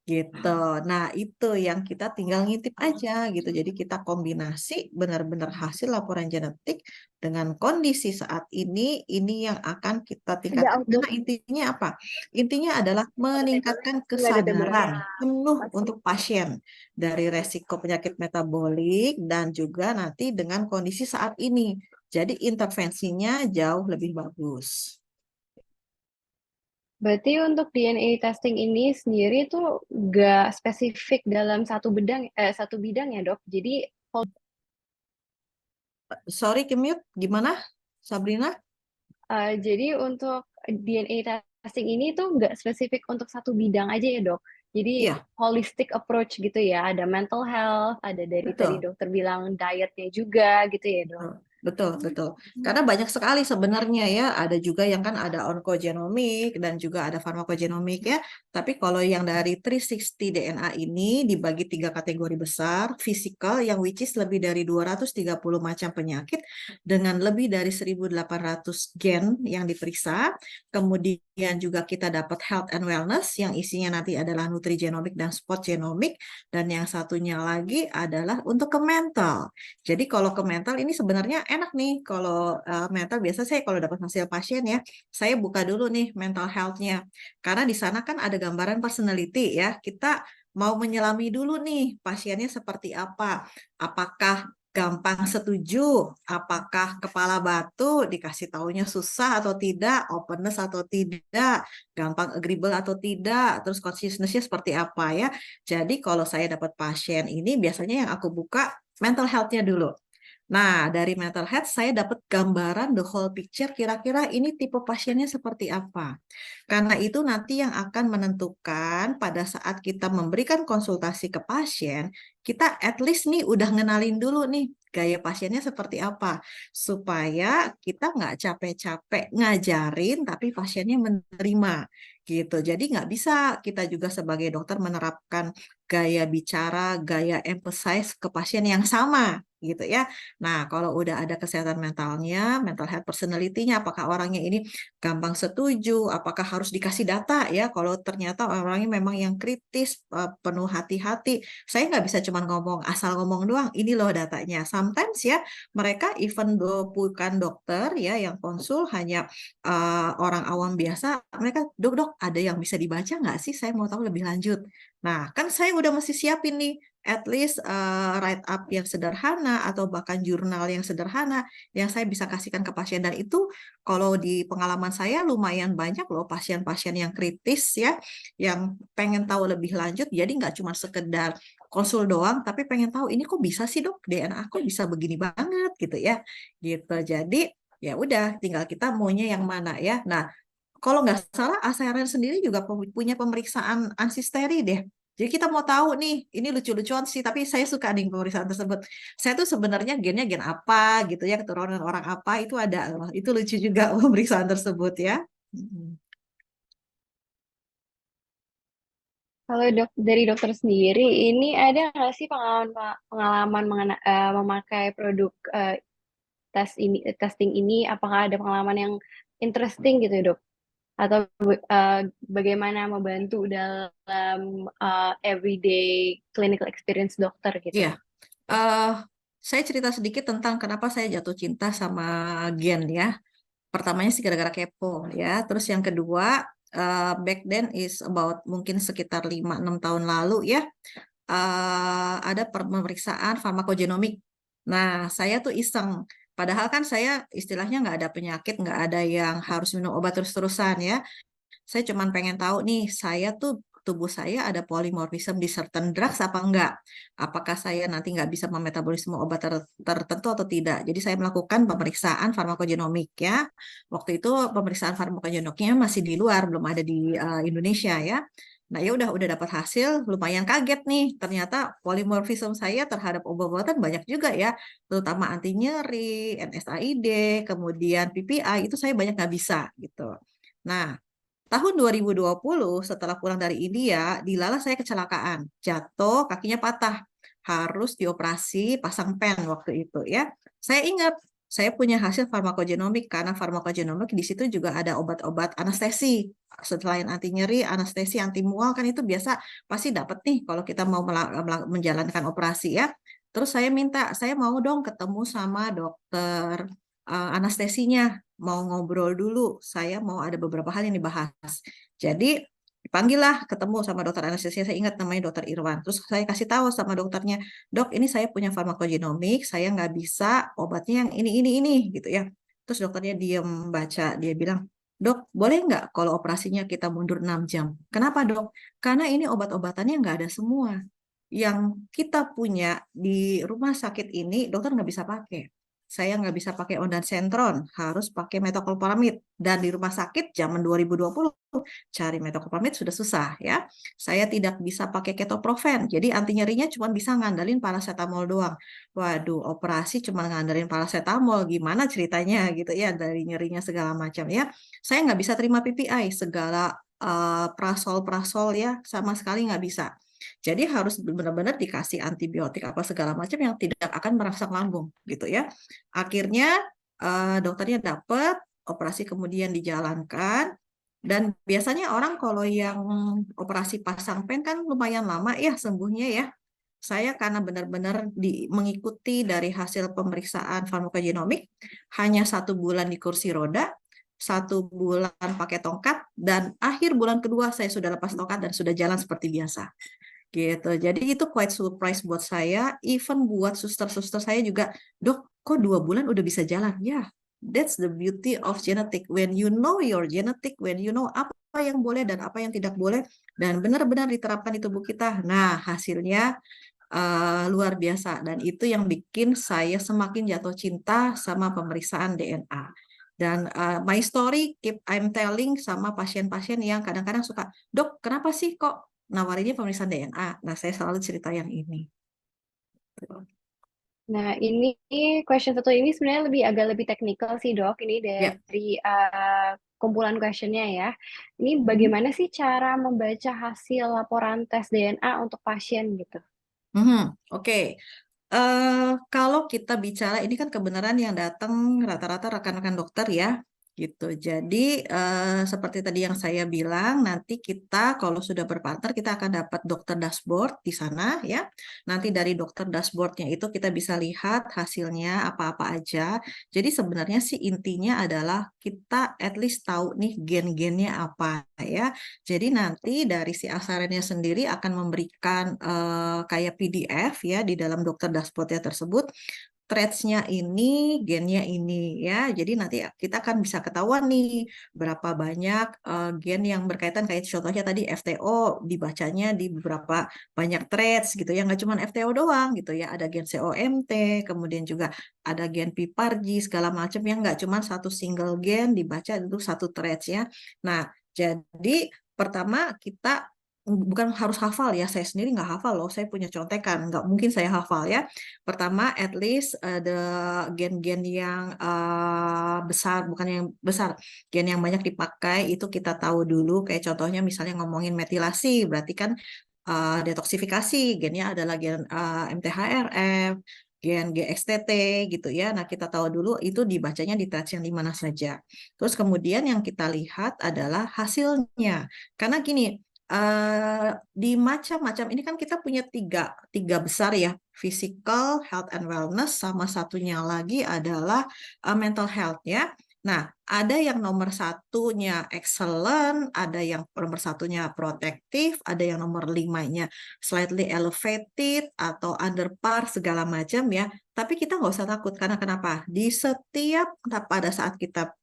gitu. Nah, itu yang kita tinggal ngintip aja gitu. Jadi kita kombinasi benar-benar hasil laporan genetik dengan kondisi saat ini yang akan kita Ada tingkatkan. outdoor Karena intinya apa? Intinya adalah meningkatkan nggak ada table-nya. kesadaran penuh untuk pasien dari resiko penyakit metabolik dan juga nanti dengan kondisi saat ini. Jadi intervensinya jauh lebih bagus. Berarti untuk DNA testing ini sendiri tuh nggak spesifik dalam satu bidang ya, Dok. Jadi Sorry, Kemute, gimana, Sabrina? Jadi untuk DNA testing ini tuh nggak spesifik untuk satu bidang aja ya, Dok. Jadi Iya, holistic approach gitu ya. Ada mental health, ada dari tadi betul. dokter bilang dietnya juga gitu ya, Dok. Betul, betul. Karena banyak sekali sebenarnya ya, ada juga yang kan ada onkogenomik dan juga ada farmakogenomik ya. Tapi kalau yang dari 360 DNA ini dibagi 3 kategori besar, physical yang which is lebih dari 230 macam penyakit dengan lebih dari 1.800 gen yang diperiksa. Kemudian juga kita dapat health and wellness yang isinya nanti adalah nutrigenomik dan spot genomik. Dan yang satunya lagi adalah untuk ke mental. Jadi kalau ke mental ini sebenarnya enak nih. Kalau mental biasa saya kalau dapat hasil pasien ya, saya buka dulu nih mental health-nya. Karena di sana kan ada gambaran personality ya. Kita mau menyelami dulu nih pasiennya seperti apa. Apakah gampang setuju, apakah kepala batu, dikasih taunya susah atau tidak, openness atau tidak, gampang agreeable atau tidak, terus consciousness-nya seperti apa ya. Jadi kalau saya dapat pasien ini biasanya yang aku buka mental health-nya dulu. Nah, dari mental health saya dapat gambaran the whole picture kira-kira ini tipe pasiennya seperti apa. Karena itu nanti yang akan menentukan pada saat kita memberikan konsultasi ke pasien, kita at least nih udah ngenalin dulu nih gaya pasiennya seperti apa. Supaya kita nggak capek-capek ngajarin tapi pasiennya menerima gitu. Jadi nggak bisa kita juga sebagai dokter menerapkan gaya bicara, gaya emphasize ke pasien yang sama gitu ya. Nah, kalau udah ada kesehatan mentalnya, mental health personality-nya, apakah orangnya ini gampang setuju, apakah harus dikasih data ya, kalau ternyata orangnya memang yang kritis, penuh hati-hati, saya nggak bisa cuma ngomong, asal ngomong doang, ini loh datanya. Sometimes ya, mereka even bukan dokter ya, yang konsul hanya orang awam biasa, mereka, dok, ada yang bisa dibaca nggak sih? Saya mau tahu lebih lanjut. Nah, kan saya udah mesti siapin nih at least write up yang sederhana atau bahkan jurnal yang sederhana yang saya bisa kasihkan ke pasien dan itu kalau di pengalaman saya lumayan banyak loh pasien-pasien yang kritis ya yang pengen tahu lebih lanjut jadi nggak cuma sekedar konsul doang tapi pengen tahu ini kok bisa sih dok DNA aku bisa begini banget gitu ya gitu jadi ya udah tinggal kita maunya yang mana ya. Nah kalau nggak salah ASRN sendiri juga punya pemeriksaan ansisteri deh Jadi kita mau tahu nih, ini lucu-lucuan sih, tapi saya suka nih pemeriksaan tersebut. Saya tuh sebenarnya gennya gen apa gitu ya, keturunan orang apa itu ada. Wah, itu lucu juga pemeriksaan tersebut ya. Mm. Kalau dari dokter sendiri, ini ada nggak sih pengalaman memakai produk testing ini? Apakah ada pengalaman yang interesting gitu, Dok? Atau bagaimana membantu dalam everyday clinical experience dokter gitu? Iya, eh, saya cerita sedikit tentang kenapa saya jatuh cinta sama gen ya. Pertamanya sih gara-gara kepo ya. Terus yang kedua, back then is about mungkin sekitar 5-6 tahun lalu ya, ada pemeriksaan farmakogenomik. Nah, saya tuh iseng. Padahal kan saya istilahnya nggak ada penyakit, nggak ada yang harus minum obat terus-terusan ya. Saya cuma pengen tahu nih, saya tuh tubuh saya ada polymorphism di certain drugs apa enggak? Apakah saya nanti nggak bisa memetabolisme obat tertentu atau tidak? Jadi saya melakukan pemeriksaan farmakogenomik ya. Waktu itu pemeriksaan farmakogenomiknya masih di luar, belum ada di Indonesia ya. Nah ya udah dapat hasil, lumayan kaget nih. Ternyata polymorphism saya terhadap obat-obatan banyak juga ya, terutama anti nyeri, NSAID, kemudian PPI itu saya banyak nggak bisa gitu. Nah, tahun 2020 setelah pulang dari India, dilalah saya kecelakaan. Jatuh, kakinya patah. Harus dioperasi, pasang pen waktu itu ya. Saya ingat, saya punya hasil farmakogenomik karena farmakogenomik di situ juga ada obat-obat anestesi. Selain anti nyeri, anestesi, anti mual kan itu biasa pasti dapat nih kalau kita mau menjalankan operasi ya. Terus saya minta, saya mau dong ketemu sama dokter anestesinya, mau ngobrol dulu. Saya mau ada beberapa hal yang dibahas. Jadi dipanggillah ketemu sama dokter anestesi. Saya ingat namanya dokter Irwan. Terus saya kasih tahu sama dokternya, dok ini saya punya farmakogenomik, saya nggak bisa obatnya yang ini gitu ya. Terus dokternya diem baca, dia bilang, dok boleh nggak kalau operasinya kita mundur 6 jam? Kenapa dok? Karena ini obat-obatannya nggak ada semua. Yang kita punya di rumah sakit ini dokter nggak bisa pakai. Saya nggak bisa pakai ondansetron, harus pakai metoclopramid. Dan di rumah sakit zaman 2020 cari metoclopramid sudah susah ya. Saya tidak bisa pakai ketoprofen, jadi anti nyerinya cuma bisa ngandelin paracetamol doang. Waduh, operasi cuma ngandelin paracetamol, gimana ceritanya gitu ya, dari nyerinya segala macam ya. Saya nggak bisa terima PPI, segala prasol-prasol ya, sama sekali nggak bisa. Jadi harus benar-benar dikasih antibiotik apa segala macam yang tidak akan merangsang lambung gitu ya. Akhirnya dokternya dapat, operasi kemudian dijalankan. Dan biasanya orang kalau yang operasi pasang pen kan lumayan lama ya sembuhnya ya. Saya karena benar-benar mengikuti dari hasil pemeriksaan farmakogenomik, hanya 1 bulan di kursi roda, 1 bulan pakai tongkat, dan akhir bulan kedua saya sudah lepas tongkat dan sudah jalan seperti biasa gitu. Jadi itu quite surprise buat saya, even buat suster-suster saya juga, dok, kok 2 bulan udah bisa jalan? Ya, that's the beauty of genetic. When you know your genetic, when you know apa yang boleh dan apa yang tidak boleh, dan benar-benar diterapkan di tubuh kita, nah hasilnya luar biasa. Dan itu yang bikin saya semakin jatuh cinta sama pemeriksaan DNA. Dan my story keep I'm telling sama pasien-pasien yang kadang-kadang suka, dok, kenapa sih kok nawarinnya pemeriksaan DNA? Nah, saya selalu cerita yang ini. Nah, ini question satu ini sebenarnya agak lebih teknikal sih, Dok. Ini Ya. dari kumpulan questionnya ya. Ini bagaimana sih cara membaca hasil laporan tes DNA untuk pasien gitu? Oke. Kalau kita bicara ini kan kebenaran yang datang rata-rata rekan-rekan dokter ya, gitu. Jadi seperti tadi yang saya bilang, nanti kita kalau sudah berpartner kita akan dapat dokter dashboard di sana ya. Nanti dari dokter dashboardnya itu kita bisa lihat hasilnya apa-apa aja. Jadi sebenarnya sih intinya adalah kita at least tahu nih gen-gennya apa ya. Jadi nanti dari si asarennya sendiri akan memberikan kayak PDF ya di dalam dokter dashboardnya tersebut. Traits-nya ini, gennya ini ya. Jadi nanti kita akan bisa ketahuan nih berapa banyak gen yang berkaitan kayak contohnya tadi FTO dibacanya di beberapa banyak traits gitu ya. Nggak cuma FTO doang gitu ya. Ada gen COMT, kemudian juga ada gen PPARG segala macam yang nggak cuma satu single gen dibaca itu satu traits ya. Nah, jadi pertama kita bukan harus hafal ya, saya sendiri nggak hafal loh, saya punya contekan, nggak mungkin saya hafal ya. Pertama, at least ada gen-gen yang besar, bukan yang besar, gen yang banyak dipakai itu kita tahu dulu, kayak contohnya misalnya ngomongin metilasi, berarti kan detoksifikasi, gennya adalah gen MTHRF, gen GXTT gitu ya. Nah, kita tahu dulu itu dibacanya di tes yang di mana saja. Terus kemudian yang kita lihat adalah hasilnya. Karena gini, di macam-macam ini kan kita punya tiga besar ya, physical, health and wellness, sama satunya lagi adalah mental health ya. Nah, ada yang nomor satunya excellent, ada yang nomor satunya protektif, ada yang nomor limanya slightly elevated atau under par segala macam ya. Tapi kita nggak usah takut karena kenapa? Di setiap pada saat kita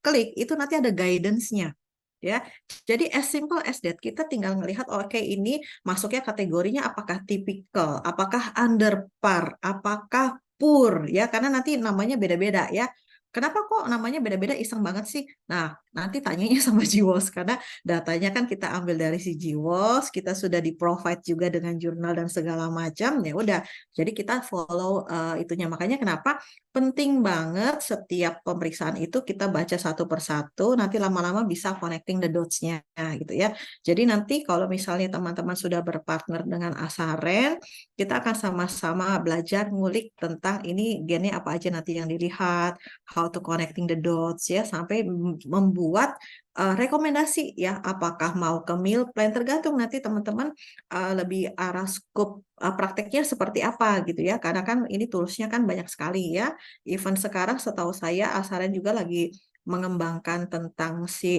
klik itu nanti ada guidance-nya. Ya, jadi as simple as that, kita tinggal melihat, oke, ini masuknya kategorinya apakah tipikal, apakah under par, apakah poor, ya, karena nanti namanya beda-beda ya. Kenapa kok namanya beda-beda, iseng banget sih? Nah, nanti tanyanya sama Jiwos, karena datanya kan kita ambil dari si Jiwos, kita sudah di-provide juga dengan jurnal dan segala macam, ya udah. Jadi kita follow itunya. Makanya kenapa penting banget setiap pemeriksaan itu kita baca satu persatu, nanti lama-lama bisa connecting the dots-nya gitu ya. Jadi nanti kalau misalnya teman-teman sudah berpartner dengan Asaren, kita akan sama-sama belajar ngulik tentang ini gennya apa aja nanti yang dilihat, how to connecting the dots ya, sampai membuat rekomendasi ya, apakah mau ke meal plan, tergantung nanti teman-teman lebih arah scope prakteknya seperti apa gitu ya, karena kan ini toolsnya kan banyak sekali ya. Even sekarang setahu saya Asaren juga lagi mengembangkan tentang si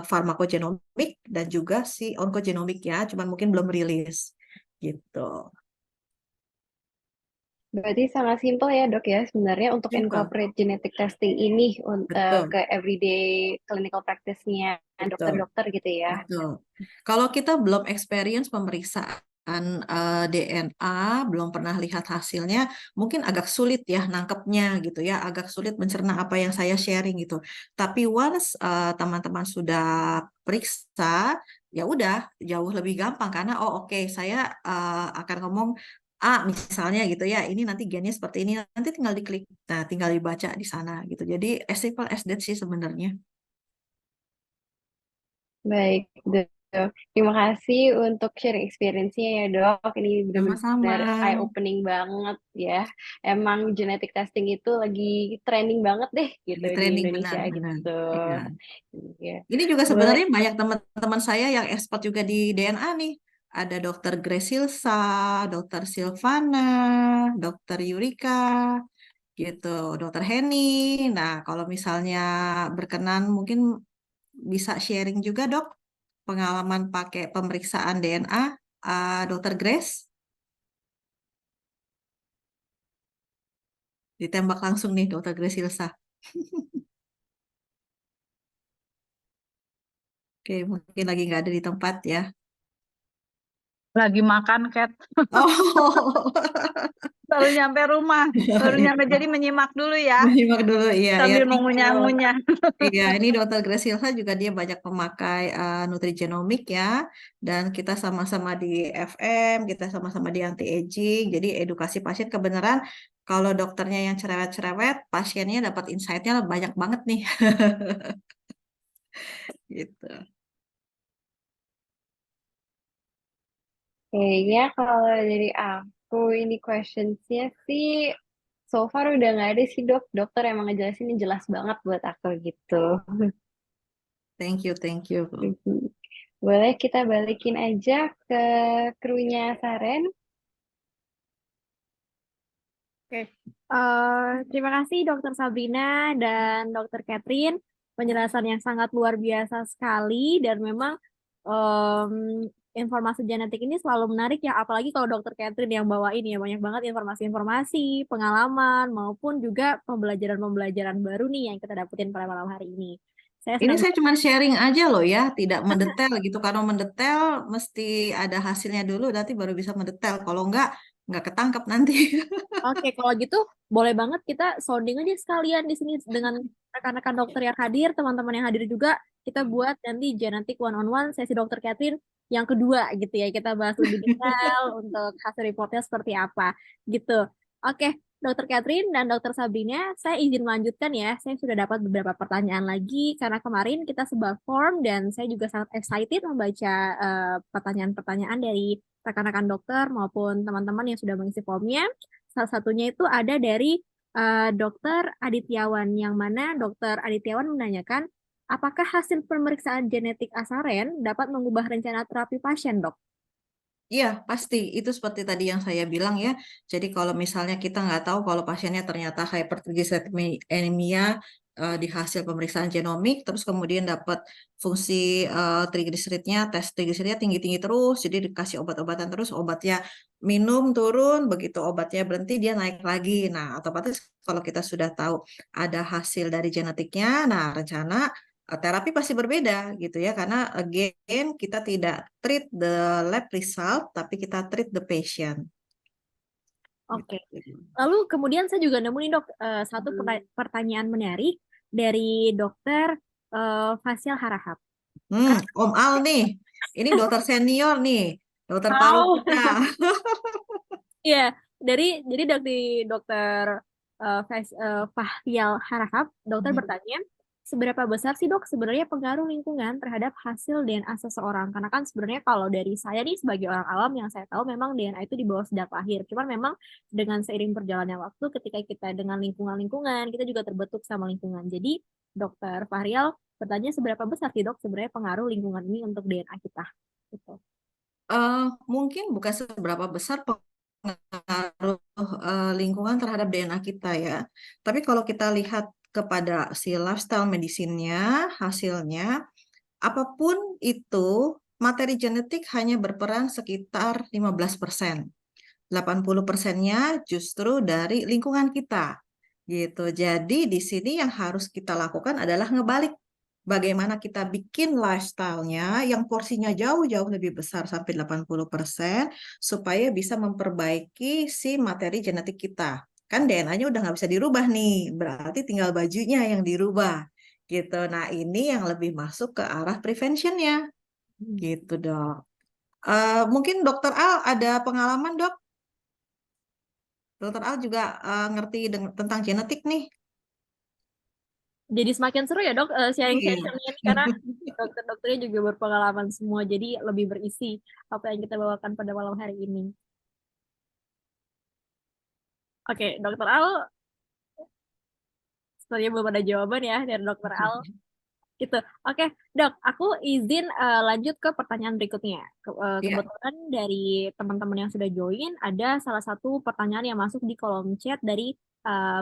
farmakogenomik dan juga si onkogenomik ya, cuman mungkin belum rilis gitu. Berarti sangat simpel ya dok ya sebenarnya untuk Simple, incorporate genetic testing ini betul, ke everyday clinical practice-nya betul. dokter-dokter gitu ya. Betul. Kalau kita belum experience pemeriksaan DNA, belum pernah lihat hasilnya, mungkin agak sulit ya nangkepnya gitu ya, agak sulit mencerna apa yang saya sharing gitu. Tapi once teman-teman sudah periksa, ya udah jauh lebih gampang karena oh oke, saya akan ngomong misalnya gitu ya, ini nanti gennya seperti ini, nanti tinggal diklik, nah tinggal dibaca di sana gitu. Jadi as simple as that sih sebenarnya. Baik, dok. Terima kasih untuk sharing experience-nya ya dok. Ini Sama-sama. benar-benar eye-opening banget ya. Emang genetic testing itu lagi trending banget deh gitu Lagi di training Indonesia benar-benar. gitu. Iya. Ya. Ini juga Boleh. sebenarnya banyak teman-teman saya yang expert juga di DNA nih. Ada Dokter Gresilsa, Dokter Silvana, Dokter Yurika, gitu, Dokter Henny. Nah, kalau misalnya berkenan mungkin bisa sharing juga dok pengalaman pakai pemeriksaan DNA, Dokter Grace ditembak langsung nih Dokter Gresilsa. Oke, mungkin lagi nggak ada di tempat ya. Lagi makan, Kat. Oh, Baru nyampe rumah. Baru nyampe, jadi menyimak dulu ya. menyimak dulu, iya, ya, Sambil thank you. mengunyah-ngunyah. Iya, ini Dokter Grace Silva juga dia banyak pemakai nutrigenomik ya, dan kita sama-sama di FM, kita sama-sama di anti aging, jadi edukasi pasien kebenaran. Kalau dokternya yang cerewet-cerewet, pasiennya dapat insight-nya banyak banget nih, gitu. Kayaknya kalau dari aku ini questions-nya sih so far udah nggak ada sih dok. Dokter emang ngejelasin jelas banget buat aku gitu. Thank you, thank you. Boleh kita balikin aja ke krunya Saren. Oke, terima kasih Dokter Sabrina dan Dokter Catherine, penjelasan yang sangat luar biasa sekali dan memang em, informasi genetik ini selalu menarik ya, apalagi kalau Dokter Catherine yang bawain ya banyak banget informasi-informasi, pengalaman maupun juga pembelajaran-pembelajaran baru nih yang kita dapetin pada malam hari ini. Saya Ini senang saya cuma sharing aja loh ya, tidak mendetail gitu. Kalau mendetail mesti ada hasilnya dulu, nanti baru bisa mendetail. Kalau nggak ketangkep nanti. Oke, kalau gitu boleh banget kita sounding aja sekalian di sini dengan rekan-rekan dokter yang hadir, teman-teman yang hadir juga. Kita buat nanti genetik one on one sesi dokter Catherine yang kedua gitu ya. Kita bahas lebih detail untuk hasil reportnya seperti apa gitu. Oke, Dokter Catherine dan Dokter Sabrina, saya izin melanjutkan ya. Saya sudah dapat beberapa pertanyaan lagi karena kemarin kita sebar form dan saya juga sangat excited membaca pertanyaan-pertanyaan dari rekan-rekan dokter maupun teman-teman yang sudah mengisi formnya. Salah satunya itu ada dari Dokter Adityawan, yang mana Dokter Adityawan menanyakan, apakah hasil pemeriksaan genetik Asaren dapat mengubah rencana terapi pasien, Dok? Iya, pasti. Itu seperti tadi yang saya bilang ya. Jadi kalau misalnya kita nggak tahu kalau pasiennya ternyata hypertriglyceridemia di hasil pemeriksaan genomik, terus kemudian dapat fungsi triglyceridnya, tes triglyceridnya tinggi-tinggi terus, jadi dikasih obat-obatan terus, obatnya minum turun, begitu obatnya berhenti dia naik lagi. Nah, otomatis kalau kita sudah tahu ada hasil dari genetiknya, nah rencana terapi pasti berbeda gitu ya, karena again kita tidak treat the lab result tapi kita treat the patient. Oke. Gitu. Lalu kemudian saya juga nemu nih, Dok, satu pertanyaan menarik dari Dokter Fasil Harahap. Om Al nih, ini dokter senior nih, dokter paru Wow. kita. Iya, jadi dari Dokter Fahyal Harahap, dokter bertanya, seberapa besar sih, Dok, sebenarnya pengaruh lingkungan terhadap hasil DNA seseorang? Karena kan sebenarnya kalau dari saya nih sebagai orang awam yang saya tahu memang DNA itu dibawa sejak lahir. Cuman memang dengan seiring berjalannya waktu, ketika kita dengan lingkungan-lingkungan, kita juga terbentuk sama lingkungan. Jadi Dokter Fahrial bertanya, seberapa besar sih, Dok, sebenarnya pengaruh lingkungan ini untuk DNA kita? Gitu. Mungkin bukan seberapa besar pengaruh lingkungan terhadap DNA kita ya. Tapi kalau kita lihat kepada si lifestyle medicine-nya, hasilnya, apapun itu, materi genetik hanya berperan sekitar 15%. 80%-nya justru dari lingkungan kita. Gitu. Jadi di sini yang harus kita lakukan adalah ngebalik. Bagaimana kita bikin lifestyle-nya yang porsinya jauh-jauh lebih besar sampai 80% supaya bisa memperbaiki si materi genetik kita. Kan DNA-nya udah nggak bisa dirubah nih, berarti tinggal bajunya yang dirubah. Gitu. Nah ini yang lebih masuk ke arah prevention-nya. Gitu dok. Mungkin dokter Al ada pengalaman dok? Dokter Al juga ngerti tentang genetik nih. Jadi semakin seru ya, Dok, sharing Iya. sessionnya ini, karena dokter-dokternya juga berpengalaman semua, jadi lebih berisi apa yang kita bawakan pada malam hari ini. Oke, Dokter Al, sepertinya belum ada jawaban ya dari Dokter Al. Gitu. Oke, Dok, aku izin lanjut ke pertanyaan berikutnya. Iya. Kebetulan dari teman-teman yang sudah join, ada salah satu pertanyaan yang masuk di kolom chat dari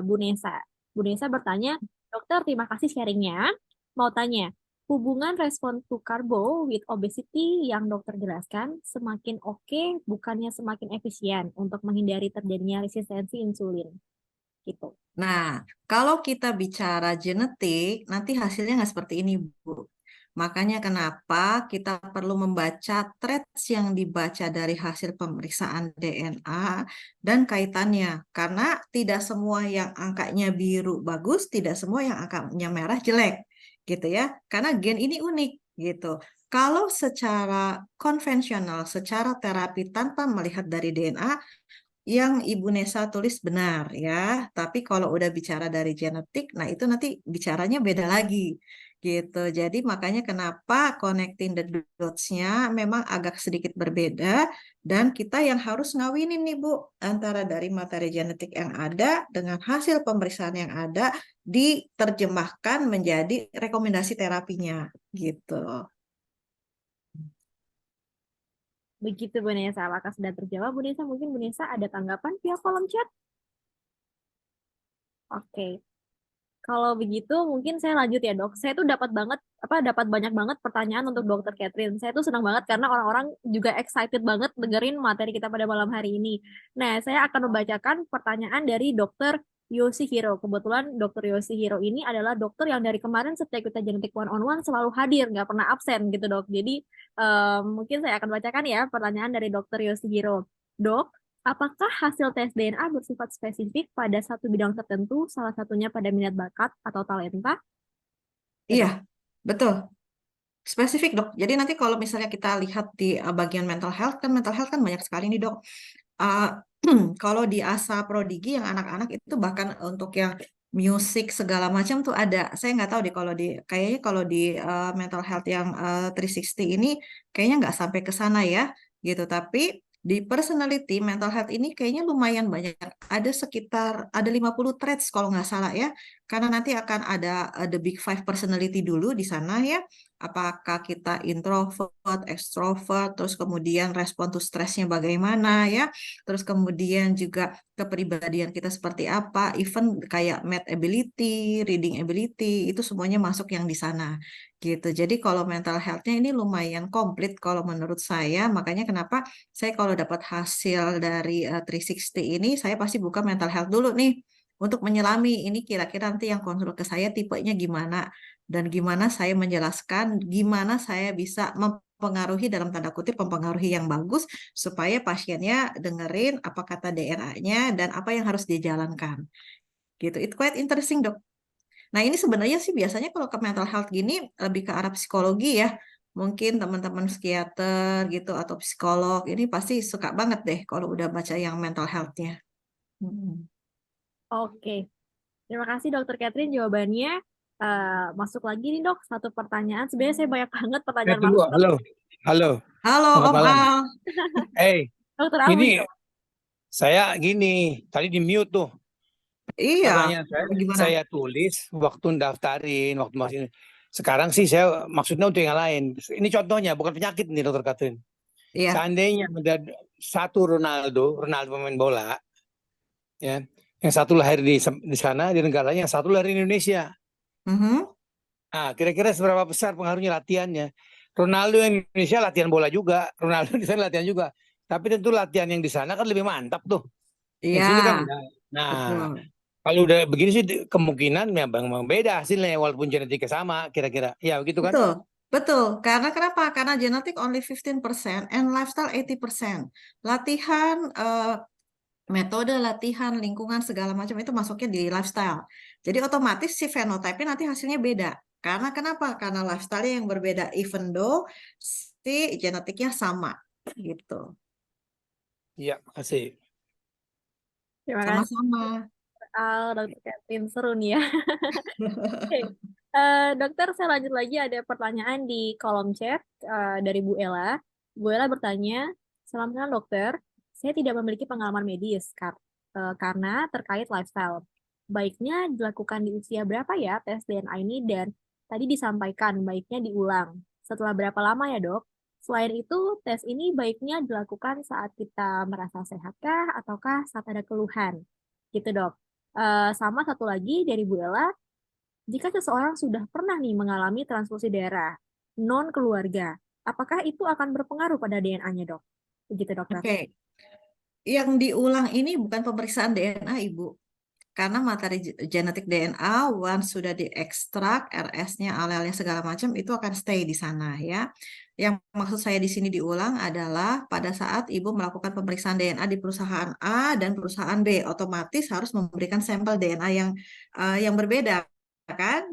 Bu Nesa. Bu Nesa bertanya, Dokter, terima kasih sharingnya. Mau tanya, hubungan respon to carbo with obesity yang dokter jelaskan semakin oke, bukannya semakin efisien untuk menghindari terjadinya resistensi insulin? Gitu. Nah, kalau kita bicara genetik, nanti hasilnya nggak seperti ini, Bu. Makanya kenapa kita perlu membaca traits yang dibaca dari hasil pemeriksaan DNA dan kaitannya. Karena tidak semua yang angkanya biru bagus, tidak semua yang angkanya merah jelek. Gitu ya. Karena gen ini unik gitu. Kalau secara konvensional, secara terapi tanpa melihat dari DNA, yang Ibu Nesa tulis benar ya, tapi kalau udah bicara dari genetik, nah itu nanti bicaranya beda lagi gitu. Jadi makanya kenapa connecting the dots-nya memang agak sedikit berbeda dan kita yang harus ngawinin nih Bu antara dari materi genetik yang ada dengan hasil pemeriksaan yang ada diterjemahkan menjadi rekomendasi terapinya gitu. Begitu Bu Nesa, apakah sudah terjawab Bu Nesa? Mungkin Bu Nesa ada tanggapan via kolom chat? Oke. Kalau begitu mungkin saya lanjut ya, Dok. Saya tuh dapat banyak banget pertanyaan untuk Dokter Catherine. Saya tuh senang banget karena orang-orang juga excited banget dengerin materi kita pada malam hari ini. Nah, saya akan membacakan pertanyaan dari Dokter Yoshihiro. Kebetulan Dokter Yoshihiro ini adalah dokter yang dari kemarin setiap kita genetik one on one selalu hadir, nggak pernah absen gitu, Dok. Jadi mungkin saya akan bacakan ya pertanyaan dari Dokter Yoshihiro. Dok, apakah hasil tes DNA bersifat spesifik pada satu bidang tertentu, salah satunya pada minat bakat atau talenta? Ya, Iya, Dok. betul. Spesifik dok. Jadi nanti kalau misalnya kita lihat di bagian mental health kan banyak sekali nih dok. Uh, kalau di ASA Prodigi yang anak-anak itu bahkan untuk yang musik segala macam tuh ada. Saya nggak tahu deh kalau kayaknya kalau di mental health yang 360 ini kayaknya nggak sampai ke sana ya gitu. Tapi di personality mental health ini kayaknya lumayan banyak. Ada 50 traits kalau nggak salah ya. Karena nanti akan ada the big five personality dulu di sana ya. Apakah kita introvert, extrovert, terus kemudian respon to stressnya bagaimana ya. Terus kemudian juga kepribadian kita seperti apa, even kayak math ability, reading ability, itu semuanya masuk yang di sana gitu. Jadi kalau mental health-nya ini lumayan komplit kalau menurut saya, makanya kenapa saya kalau dapat hasil dari 360 ini, saya pasti buka mental health dulu nih untuk menyelami ini kira-kira nanti yang konsul ke saya tipenya gimana dan gimana saya menjelaskan gimana saya bisa mempengaruhi dalam tanda kutip mempengaruhi yang bagus supaya pasiennya dengerin apa kata DNA-nya dan apa yang harus dijalankan. Gitu. It's quite interesting, Dok. Nah, ini sebenarnya sih biasanya kalau ke mental health gini lebih ke arah psikologi ya. Mungkin teman-teman psikiater gitu atau psikolog ini pasti suka banget deh kalau udah baca yang mental health-nya. Oke, terima kasih Dokter Catherine jawabannya. Masuk lagi nih dok, satu pertanyaan. Sebenarnya saya banyak banget pertanyaan Tunggu, masuk. halo, halo, Halo selamat Om malam. Al. Dokter Al, Ini saya gini, tadi di mute tuh. Iya, Pertanyaan gimana? saya tulis waktu daftarin, waktu masih sekarang sih saya maksudnya untuk yang lain. Ini contohnya, bukan penyakit nih Dokter Catherine. Iya. Seandainya ada satu Ronaldo pemain bola, ya, yang satu lahir di sana di negaranya, yang satu lahir di Indonesia. Nah, kira-kira seberapa besar pengaruhnya latihannya? Ronaldo yang di Indonesia latihan bola juga, Ronaldo di sana latihan juga. Tapi tentu latihan yang di sana kan lebih mantap tuh. Yang Iya, sini kan enggak. Nah, betul. kalau udah begini sih kemungkinan memang beda hasilnya walaupun genetiknya sama kira-kira. Ya, begitu kan? Betul. Betul. Karena kenapa? Karena genetik only 15% and lifestyle 80%. Latihan, metode latihan, lingkungan segala macam itu masuknya di lifestyle. Jadi otomatis si fenotipe nanti hasilnya beda. Karena kenapa? Karena lifestyle yang berbeda even though si genetiknya sama gitu. Iya, makasih. terima kasih Sama-sama. Al, Dokter Catherine, seru nih ya. Oke. Dokter, saya lanjut lagi ada pertanyaan di kolom chat dari Bu Ella. Bu Ella bertanya, selamat malam dokter, saya tidak memiliki pengalaman medis karena terkait lifestyle. Baiknya dilakukan di usia berapa ya tes DNA ini dan tadi disampaikan baiknya diulang. Setelah berapa lama ya dok? Selain itu, tes ini baiknya dilakukan saat kita merasa sehatkah ataukah saat ada keluhan? Gitu dok. Sama satu lagi dari Bu Ella, jika seseorang sudah pernah nih mengalami transfusi darah non keluarga, apakah itu akan berpengaruh pada DNA-nya, dok? Begitu, dokter. Oke. Yang diulang ini bukan pemeriksaan DNA, Ibu. Karena materi genetik DNA once sudah diekstrak, RS-nya, alelnya segala macam itu akan stay di sana ya. Yang maksud saya di sini diulang adalah pada saat Ibu melakukan pemeriksaan DNA di perusahaan A dan perusahaan B, otomatis harus memberikan sampel DNA yang berbeda kan,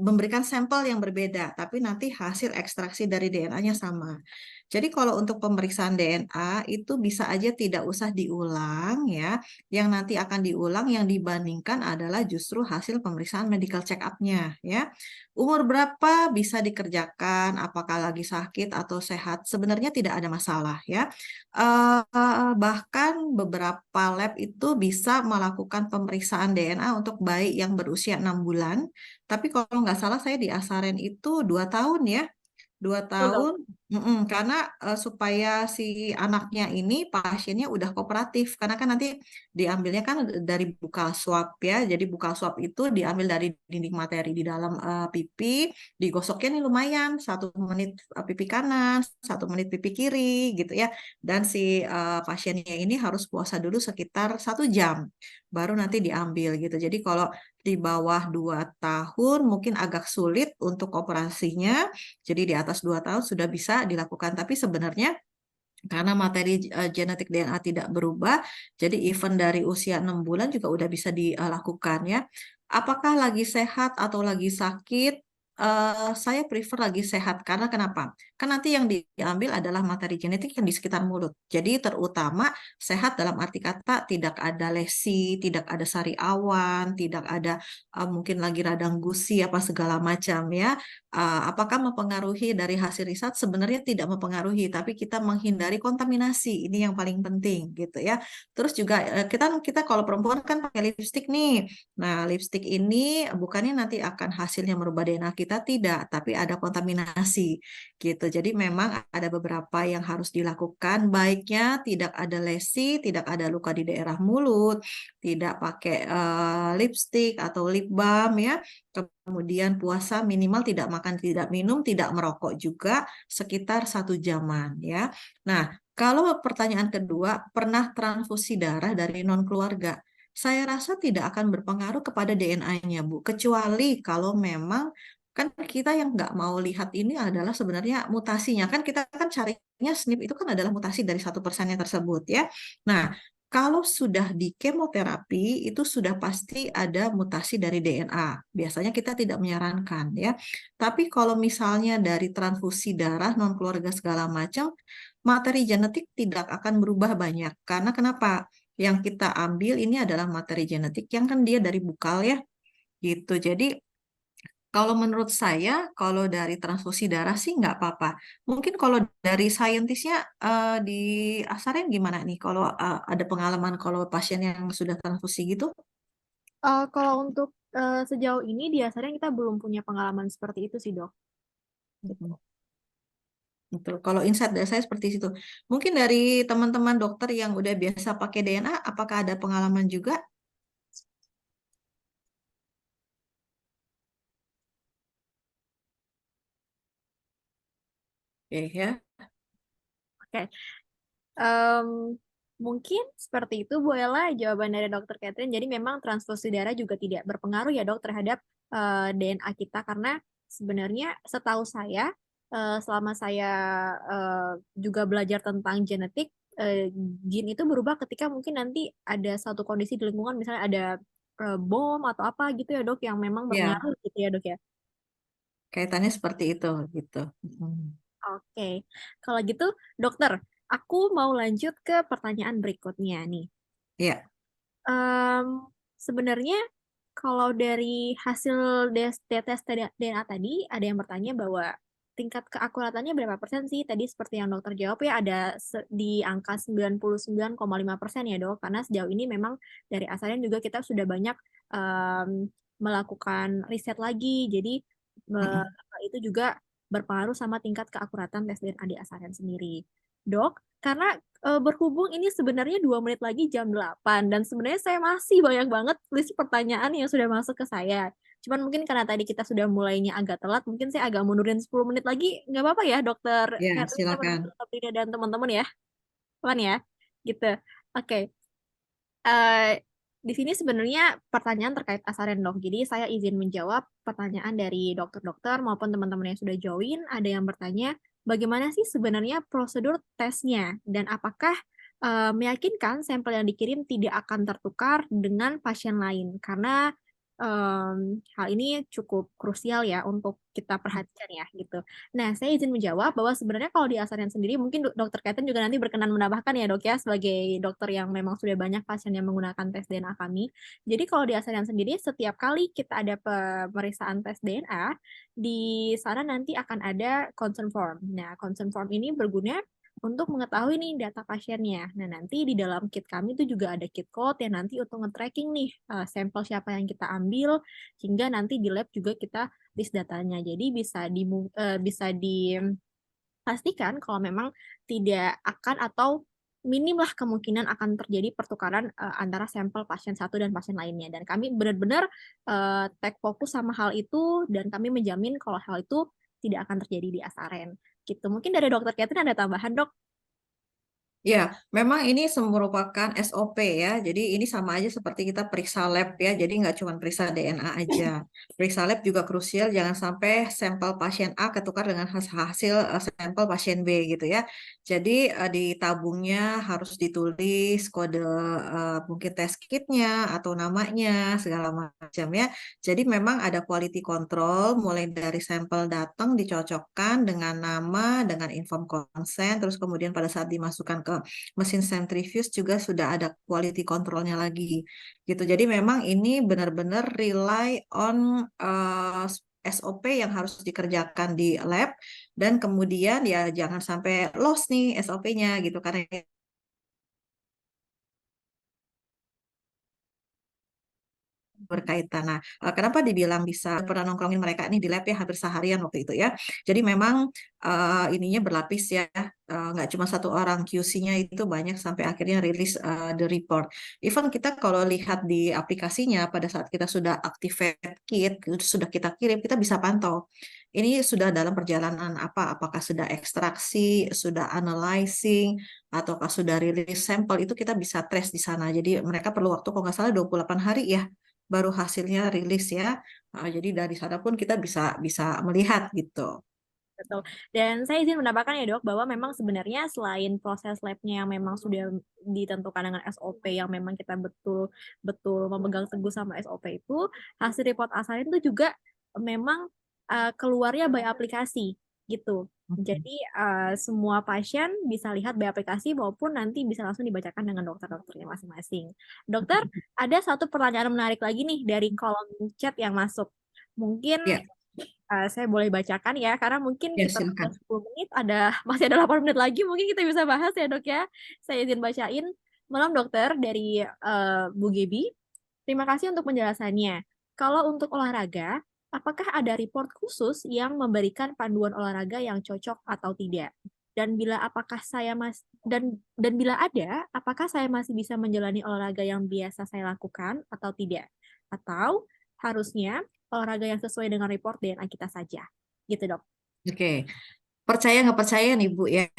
memberikan sampel yang berbeda, tapi nanti hasil ekstraksi dari DNA-nya sama. Jadi kalau untuk pemeriksaan DNA itu bisa aja tidak usah diulang ya. Yang nanti akan diulang yang dibandingkan adalah justru hasil pemeriksaan medical check up-nya ya. Umur berapa bisa dikerjakan, apakah lagi sakit atau sehat, sebenarnya tidak ada masalah ya. Bahkan beberapa lab itu bisa melakukan pemeriksaan DNA untuk bayi yang berusia 6 bulan. Tapi kalau nggak salah saya di Asaren itu 2 tahun ya. 2 tahun, karena supaya si anaknya ini pasiennya udah kooperatif, karena kan nanti diambilnya kan dari buka swab ya, jadi buka swab itu diambil dari dinding materi di dalam pipi, digosoknya nih lumayan 1 menit pipi kanan, 1 menit pipi kiri gitu ya, dan si pasiennya ini harus puasa dulu sekitar 1 jam, baru nanti diambil gitu. Jadi kalau di bawah 2 tahun mungkin agak sulit untuk operasinya. Jadi di atas 2 tahun sudah bisa dilakukan. Tapi sebenarnya karena materi genetik DNA tidak berubah, jadi even dari usia 6 bulan juga udah bisa dilakukan ya. Apakah lagi sehat atau lagi sakit? saya prefer lagi sehat. Karena kenapa? Kan nanti yang diambil adalah materi genetik yang di sekitar mulut. Jadi terutama sehat dalam arti kata tidak ada lesi, tidak ada sari awan, tidak ada mungkin lagi radang gusi apa segala macam ya. Apakah mempengaruhi dari hasil riset? Sebenarnya tidak mempengaruhi, tapi kita menghindari kontaminasi. Ini yang paling penting gitu ya. Terus juga kita kalau perempuan kan pakai lipstik nih. Nah, lipstik ini bukannya nanti akan hasilnya merubah DNA kita, tidak, tapi ada kontaminasi gitu. Jadi memang ada beberapa yang harus dilakukan. Baiknya tidak ada lesi, tidak ada luka di daerah mulut, tidak pakai lipstik atau lip balm ya. Kemudian puasa minimal tidak makan, tidak minum, tidak merokok juga sekitar 1 jaman ya. Nah, kalau pertanyaan kedua, pernah transfusi darah dari non keluarga? Saya rasa tidak akan berpengaruh kepada DNA-nya, Bu. Kecuali kalau memang kan kita yang nggak mau lihat ini adalah sebenarnya mutasinya. Kan kita kan carinya SNP itu kan adalah mutasi dari 1%-nya tersebut ya. Nah, kalau sudah di kemoterapi itu sudah pasti ada mutasi dari DNA. Biasanya kita tidak menyarankan ya. Tapi kalau misalnya dari transfusi darah non keluarga segala macam, materi genetik tidak akan berubah banyak. Karena kenapa? Yang kita ambil ini adalah materi genetik yang kan dia dari bukal ya gitu. Jadi kalau menurut saya kalau dari transfusi darah sih nggak apa-apa. Mungkin kalau dari saintisnya di Asaren gimana nih? Kalau ada pengalaman kalau pasien yang sudah transfusi gitu? Kalau untuk sejauh ini biasanya kita belum punya pengalaman seperti itu sih, Dok. Betul. Kalau insight dari saya seperti itu. Mungkin dari teman-teman dokter yang udah biasa pakai DNA, apakah ada pengalaman juga? Oke ya. Oke. Mungkin seperti itu Bu Ella jawaban dari Dokter Catherine. Jadi memang transfusi darah juga tidak berpengaruh ya Dok terhadap DNA kita karena sebenarnya setahu saya selama saya juga belajar tentang genetik, gen itu berubah ketika mungkin nanti ada satu kondisi di lingkungan misalnya ada bom atau apa gitu ya Dok yang memang Ya, berpengaruh gitu ya Dok ya. kaitannya seperti itu gitu. Oke, kalau gitu dokter, aku mau lanjut ke pertanyaan berikutnya nih. Ya. Em, Sebenarnya kalau dari hasil tes DNA tadi, ada yang bertanya bahwa tingkat keakuratannya berapa persen sih? Tadi seperti yang dokter jawab ya, ada di angka 99,5% ya dok, karena sejauh ini memang dari asalnya juga kita sudah banyak melakukan riset lagi, jadi itu juga berpengaruh sama tingkat keakuratan tes DNA di Asaren sendiri. Dok, karena berhubung ini sebenarnya 2 menit lagi jam 8 dan sebenarnya saya masih banyak banget list pertanyaan yang sudah masuk ke saya. Cuman mungkin karena tadi kita sudah mulainya agak telat, mungkin saya agak mundurin 10 menit lagi. Nggak apa-apa ya, Dokter Ya, Catherine sama silakan. Dokter Sabrina dan teman-teman ya. Aman ya? Gitu. Oke. Eh, di sini sebenarnya pertanyaan terkait Asaren dok. Jadi saya izin menjawab pertanyaan dari dokter-dokter maupun teman-teman yang sudah join. Ada yang bertanya, bagaimana sih sebenarnya prosedur tesnya dan apakah meyakinkan sampel yang dikirim tidak akan tertukar dengan pasien lain? Karena hal ini cukup krusial ya untuk kita perhatikan ya gitu. Nah, saya izin menjawab bahwa sebenarnya kalau di Asarian sendiri mungkin Dokter Keten juga nanti berkenan menambahkan ya dok ya sebagai dokter yang memang sudah banyak pasien yang menggunakan tes DNA kami. Jadi kalau di Asarian sendiri setiap kali kita ada pemeriksaan tes DNA di sana nanti akan ada consent form. Nah, consent form ini berguna untuk mengetahui nih data pasiennya. Nah, nanti di dalam kit kami itu juga ada kit code yang nanti untuk nge-tracking nih sampel siapa yang kita ambil, hingga nanti di lab juga kita list datanya. Jadi bisa dipastikan kalau memang tidak akan atau minim lah kemungkinan akan terjadi pertukaran antara sampel pasien satu dan pasien lainnya. Dan kami benar-benar take fokus sama hal itu dan kami menjamin kalau hal itu tidak akan terjadi di Asaren. Gitu. Mungkin dari Dokter Catherine ada tambahan, Dok? Ya, memang ini merupakan SOP ya. Jadi ini sama aja seperti kita periksa lab ya. Jadi nggak cuma periksa DNA aja. Periksa lab juga krusial. Jangan sampai sampel pasien A ketukar dengan hasil sampel pasien B gitu ya. Jadi di tabungnya harus ditulis kode mungkin test kitnya atau namanya segala macam ya. Jadi memang ada quality control mulai dari sampel datang dicocokkan dengan nama, dengan inform consent, terus kemudian pada saat dimasukkan ke mesin centrifuge juga sudah ada quality controlnya lagi gitu. Jadi memang ini benar-benar rely on SOP yang harus dikerjakan di lab dan kemudian ya jangan sampai lost nih SOP-nya gitu karena berkaitan. Nah, kenapa dibilang bisa pernah nongkrongin mereka nih di lab ya hampir seharian waktu itu ya. Jadi memang ininya berlapis ya, nggak cuma satu orang QC-nya itu banyak sampai akhirnya rilis the report. Even kita kalau lihat di aplikasinya pada saat kita sudah activate kit, sudah kita kirim, kita bisa pantau. Ini sudah dalam perjalanan apa? Apakah sudah ekstraksi, sudah analyzing, ataukah sudah rilis sampel itu kita bisa trace di sana. Jadi mereka perlu waktu kalau nggak salah 28 hari ya baru hasilnya rilis ya. Jadi dari sana pun kita bisa bisa melihat gitu. Betul. Dan saya izin menambahkan ya dok, bahwa memang sebenarnya selain proses labnya yang memang sudah ditentukan dengan SOP yang memang kita betul-betul memegang teguh sama SOP itu, hasil report asalnya itu juga memang keluarnya by aplikasi gitu. Jadi semua pasien bisa lihat by aplikasi maupun nanti bisa langsung dibacakan dengan dokter-dokternya masing-masing. Dokter, ada satu pertanyaan menarik lagi nih dari kolom chat yang masuk. Mungkin Ya, saya boleh bacakan ya, karena mungkin ya kita udah silakan. 10 menit, masih ada 8 menit lagi, mungkin kita bisa bahas ya dok ya. Saya izin bacain. Malam dokter, dari Bu Gebi. Terima kasih untuk penjelasannya. Kalau untuk olahraga, apakah ada report khusus yang memberikan panduan olahraga yang cocok atau tidak? Dan bila apakah saya dan bila ada, apakah saya masih bisa menjalani olahraga yang biasa saya lakukan atau tidak? Atau harusnya olahraga yang sesuai dengan report DNA kita saja? Gitu, Dok. Oke, percaya nggak percaya nih Bu ya,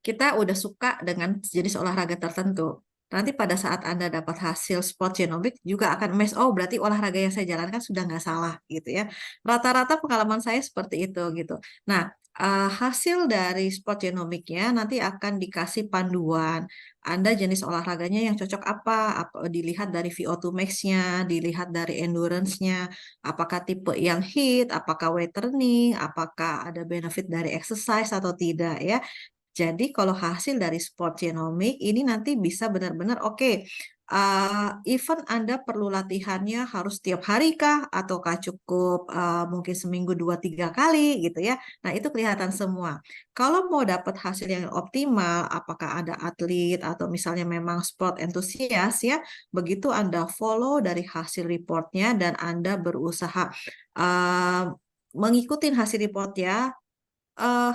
kita udah suka dengan jenis olahraga tertentu. Nanti pada saat Anda dapat hasil sport genomic juga akan mes, oh berarti olahraga yang saya jalankan sudah nggak salah gitu ya. Rata-rata pengalaman saya seperti itu gitu. Nah, hasil dari sport genomicnya nanti akan dikasih panduan. Anda jenis olahraganya yang cocok apa dilihat dari VO2 max-nya, dilihat dari endurance-nya, apakah tipe yang HIIT, apakah weight training, apakah ada benefit dari exercise atau tidak ya. Jadi kalau hasil dari sport genomic ini nanti bisa benar-benar oke, even Anda perlu latihannya harus tiap hari kah ataukah cukup mungkin seminggu 2-3 kali gitu ya. Nah itu kelihatan semua. Kalau mau dapat hasil yang optimal, apakah ada atlet atau misalnya memang sport entusias ya, begitu Anda follow dari hasil reportnya dan Anda berusaha mengikuti hasil reportnya,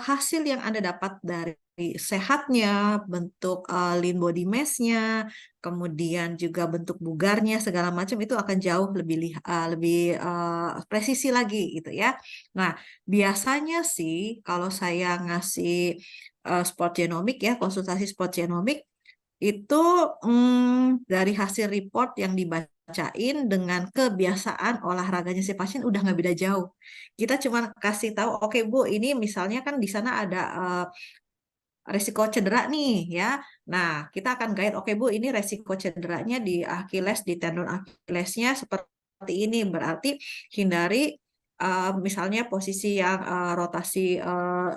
hasil yang Anda dapat dari sehatnya, bentuk lean body mass-nya, kemudian juga bentuk bugarnya, segala macam itu akan jauh lebih presisi lagi gitu ya. Nah, biasanya sih kalau saya ngasih sport genomic ya, konsultasi sport genomic, itu dari hasil report yang dibacain dengan kebiasaan olahraganya si pasien udah nggak beda jauh. Kita cuma kasih tahu, oke Bu, ini misalnya kan di sana ada resiko cedera nih ya. Nah, kita akan guide, oke Bu, ini resiko cederanya di Achilles, di tendon Achillesnya seperti ini. Berarti hindari misalnya posisi yang rotasi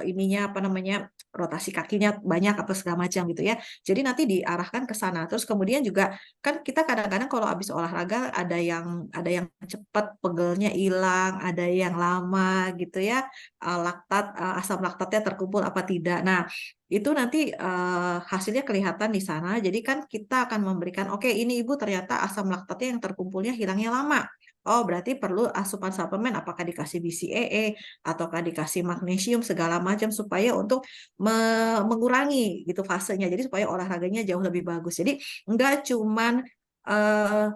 ininya apa namanya, rotasi kakinya banyak apa segala macam gitu ya. Jadi nanti diarahkan ke sana. Terus kemudian juga kan kita kadang-kadang kalau habis olahraga ada yang cepat pegelnya hilang, ada yang lama gitu ya. Asam laktatnya terkumpul apa tidak. Nah, itu nanti hasilnya kelihatan di sana. Jadi kan kita akan memberikan, oke ini Ibu ternyata asam laktatnya yang terkumpulnya hilangnya lama. Oh, berarti perlu asupan suplemen, apakah dikasih BCAA, ataukah dikasih magnesium, segala macam, supaya untuk mengurangi gitu fasenya. Jadi supaya olahraganya jauh lebih bagus. Jadi enggak cuman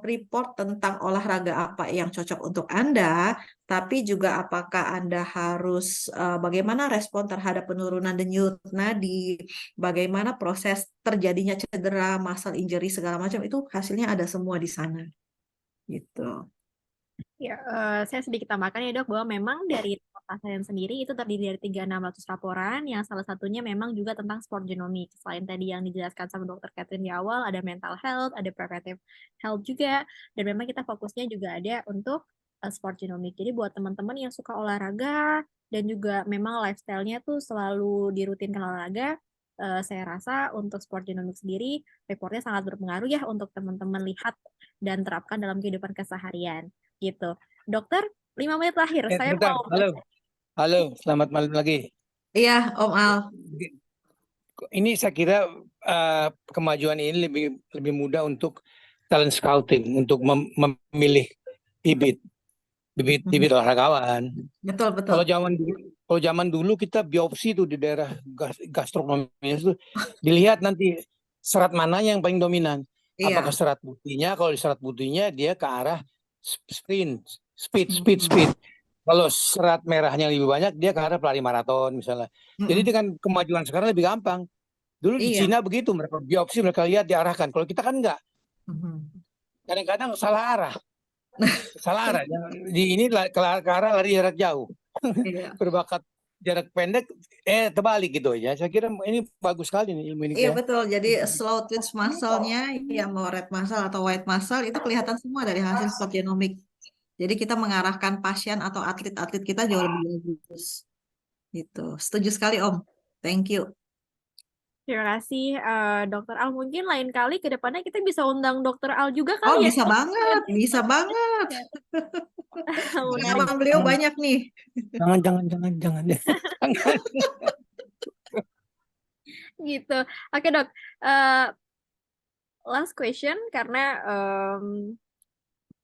report tentang olahraga apa yang cocok untuk Anda, tapi juga apakah Anda harus bagaimana respon terhadap penurunan denyut nadi, bagaimana proses terjadinya cedera, muscle injury segala macam itu hasilnya ada semua di sana. Gitu. Ya, saya sedikit tambahkan ya dok, bahwa memang dari pasien sendiri itu terdiri dari 3.600 laporan, yang salah satunya memang juga tentang sport genomic. Selain tadi yang dijelaskan sama dokter Catherine di awal, ada mental health, ada preventive health juga, dan memang kita fokusnya juga ada untuk sport genomic. Jadi buat teman-teman yang suka olahraga, dan juga memang lifestyle-nya tuh selalu dirutinkan olahraga, saya rasa untuk sport genomic sendiri, reportnya sangat berpengaruh ya untuk teman-teman lihat dan terapkan dalam kehidupan keseharian. Gitu. Dokter, 5 menit terakhir. Saya Bentar. mau Halo, selamat malam lagi. Iya, Om Al. Ini saya kira kemajuan ini lebih mudah untuk talent scouting, untuk memilih bibit olahragawan. Betul. Kalau zaman dulu kita biopsi tuh di daerah gastronomi itu dilihat nanti serat mana yang paling dominan. Iya. Apakah serat putihnya? Kalau di serat putihnya dia ke arah speed. Kalau serat merahnya lebih banyak, dia ke arah pelari maraton misalnya. Jadi dengan kemajuan sekarang lebih gampang. Dulu di Iya. Cina begitu, mereka biopsi, mereka lihat, diarahkan. Kalau kita kan enggak. Kadang-kadang salah arah. Di ini ke arah lari jarak jauh. Iya. Berbakat jarak pendek, terbalik gitu ya. Saya kira ini bagus sekali nih ilmu ini. Iya betul, jadi slow twitch muscle-nya, yang mau red muscle atau white muscle itu kelihatan semua dari hasil spot genomic. Jadi kita mengarahkan pasien atau atlet-atlet kita jauh lebih bagus. Gitu. Setuju sekali Om. Thank you. Terima kasih Dokter Al. Mungkin lain kali ke depannya kita bisa undang Dokter Al juga Oh, kali ya. bisa banget. Pengalaman beliau banyak nih. Jangan. Gitu. Oke dok. Last question karena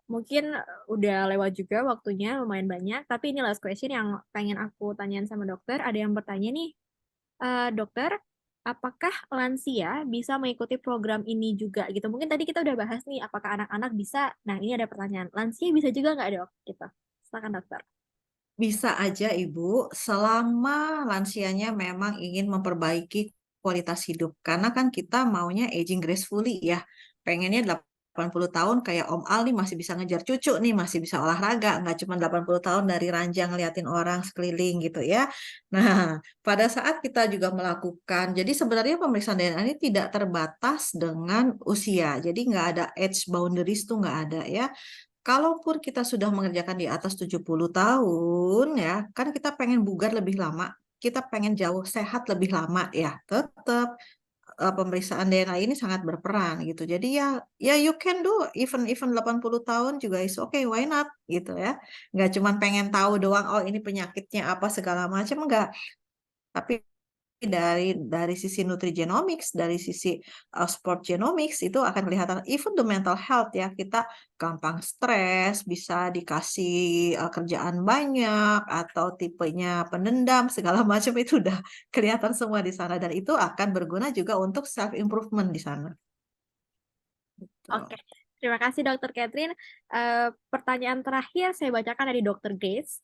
mungkin udah lewat juga waktunya lumayan banyak. Tapi ini last question yang pengen aku tanyain sama dokter. Ada yang bertanya nih, dokter, apakah lansia bisa mengikuti program ini juga gitu? Mungkin tadi kita udah bahas nih, apakah anak-anak bisa? Nah ini ada pertanyaan, lansia bisa juga nggak dok? Gitu. Silakan dokter. Bisa aja Ibu, selama lansianya memang ingin memperbaiki kualitas hidup. Karena kan kita maunya aging gracefully ya. Pengennya 80 tahun kayak Om Al nih masih bisa ngejar cucu nih, masih bisa olahraga. Nggak cuma 80 tahun dari ranjang ngeliatin orang sekeliling gitu ya. Nah, pada saat kita juga melakukan, jadi sebenarnya pemeriksaan DNA ini tidak terbatas dengan usia. Jadi nggak ada age boundaries tuh nggak ada ya. Kalaupun kita sudah mengerjakan di atas 70 tahun ya, kan kita pengen bugar lebih lama, kita pengen jauh sehat lebih lama ya, tetap pemeriksaan DNA ini sangat berperan gitu. Jadi ya you can do even 80 tahun juga is okay, why not gitu ya. Nggak cuma pengen tahu doang, oh ini penyakitnya apa segala macam, enggak. Tapi dari sisi nutrigenomics, dari sisi sport genomics itu akan kelihatan even the mental health ya, kita gampang stres, bisa dikasih kerjaan banyak atau tipenya pendendam segala macam itu udah kelihatan semua di sana dan itu akan berguna juga untuk self improvement di sana. Oke, terima kasih Dokter Catherine. Pertanyaan terakhir saya bacakan dari Dokter Grace.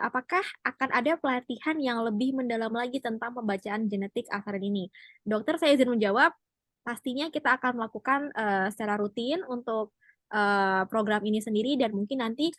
Apakah akan ada pelatihan yang lebih mendalam lagi tentang pembacaan genetik asarin ini? Dokter, saya izin menjawab. Pastinya kita akan melakukan secara rutin untuk program ini sendiri dan mungkin nanti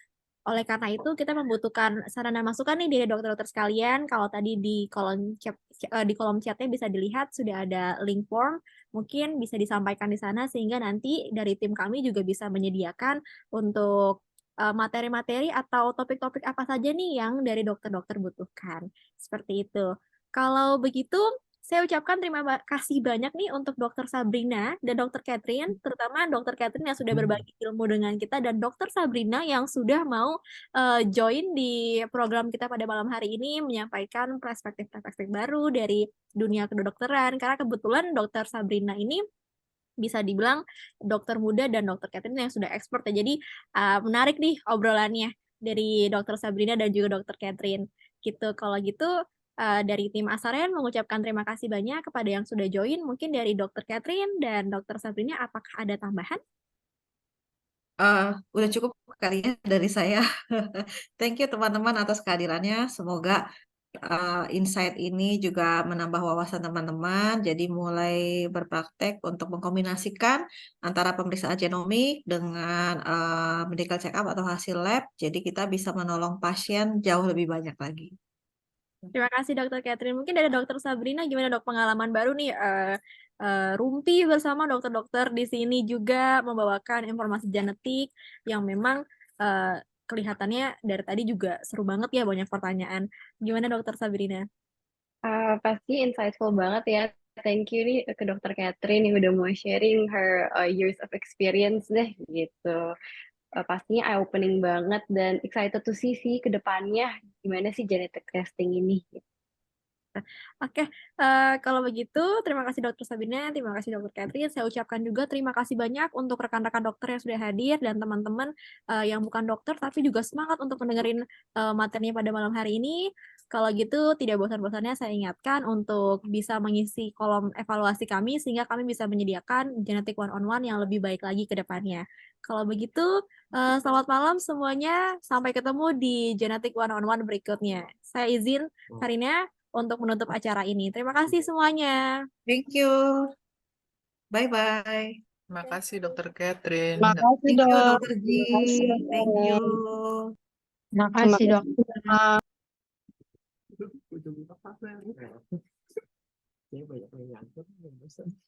oleh karena itu kita membutuhkan saran dan masukan nih dari dokter-dokter sekalian. Kalau tadi di kolom chatnya bisa dilihat sudah ada link form, mungkin bisa disampaikan di sana sehingga nanti dari tim kami juga bisa menyediakan untuk materi-materi atau topik-topik apa saja nih yang dari dokter-dokter butuhkan. Seperti itu. Kalau begitu, saya ucapkan terima kasih banyak nih untuk Dokter Sabrina dan Dokter Catherine, terutama Dokter Catherine yang sudah berbagi ilmu dengan kita dan Dokter Sabrina yang sudah mau join di program kita pada malam hari ini menyampaikan perspektif-perspektif baru dari dunia kedokteran. Karena kebetulan Dokter Sabrina ini bisa dibilang dokter muda dan Dokter Catherine yang sudah expert ya. Jadi menarik nih obrolannya dari Dokter Sabrina dan juga Dokter Catherine. Gitu. Kalau gitu dari tim Asaren mengucapkan terima kasih banyak kepada yang sudah join. Mungkin dari Dokter Catherine dan Dokter Sabrina, apakah ada tambahan? Udah cukup kali ya dari saya. Thank you teman-teman atas kehadirannya. Semoga insight ini juga menambah wawasan teman-teman. Jadi mulai berpraktek untuk mengkombinasikan antara pemeriksaan genomik dengan medical check up atau hasil lab. Jadi kita bisa menolong pasien jauh lebih banyak lagi. Terima kasih Dokter Catherine. Mungkin dari Dokter Sabrina gimana dok pengalaman baru nih Rumpi bersama dokter-dokter di sini juga membawakan informasi genetik yang memang kelihatannya dari tadi juga seru banget ya, banyak pertanyaan. Gimana Dokter Sabrina? Pasti insightful banget ya. Thank you nih ke Dokter Catherine yang udah mau sharing her years of experience deh gitu. Pastinya eye-opening banget dan excited to see sih ke depannya gimana sih genetic testing ini. Oke, kalau begitu terima kasih Dokter Sabrina, terima kasih Dokter Catherine. Saya ucapkan juga terima kasih banyak untuk rekan-rekan dokter yang sudah hadir dan teman-teman yang bukan dokter tapi juga semangat untuk mendengarin materinya pada malam hari ini. Kalau gitu tidak bosan-bosannya saya ingatkan untuk bisa mengisi kolom evaluasi kami sehingga kami bisa menyediakan genetik one-on-one yang lebih baik lagi ke depannya. Kalau begitu, selamat malam semuanya. Sampai ketemu di genetik one-on-one berikutnya. Saya izin Karina untuk menutup acara ini. Terima kasih semuanya. Thank you. Bye-bye. Terima kasih Dokter Catherine. Makasih Thank you dok. Dr. Ji. Thank you. Makasih dok. Banyak yang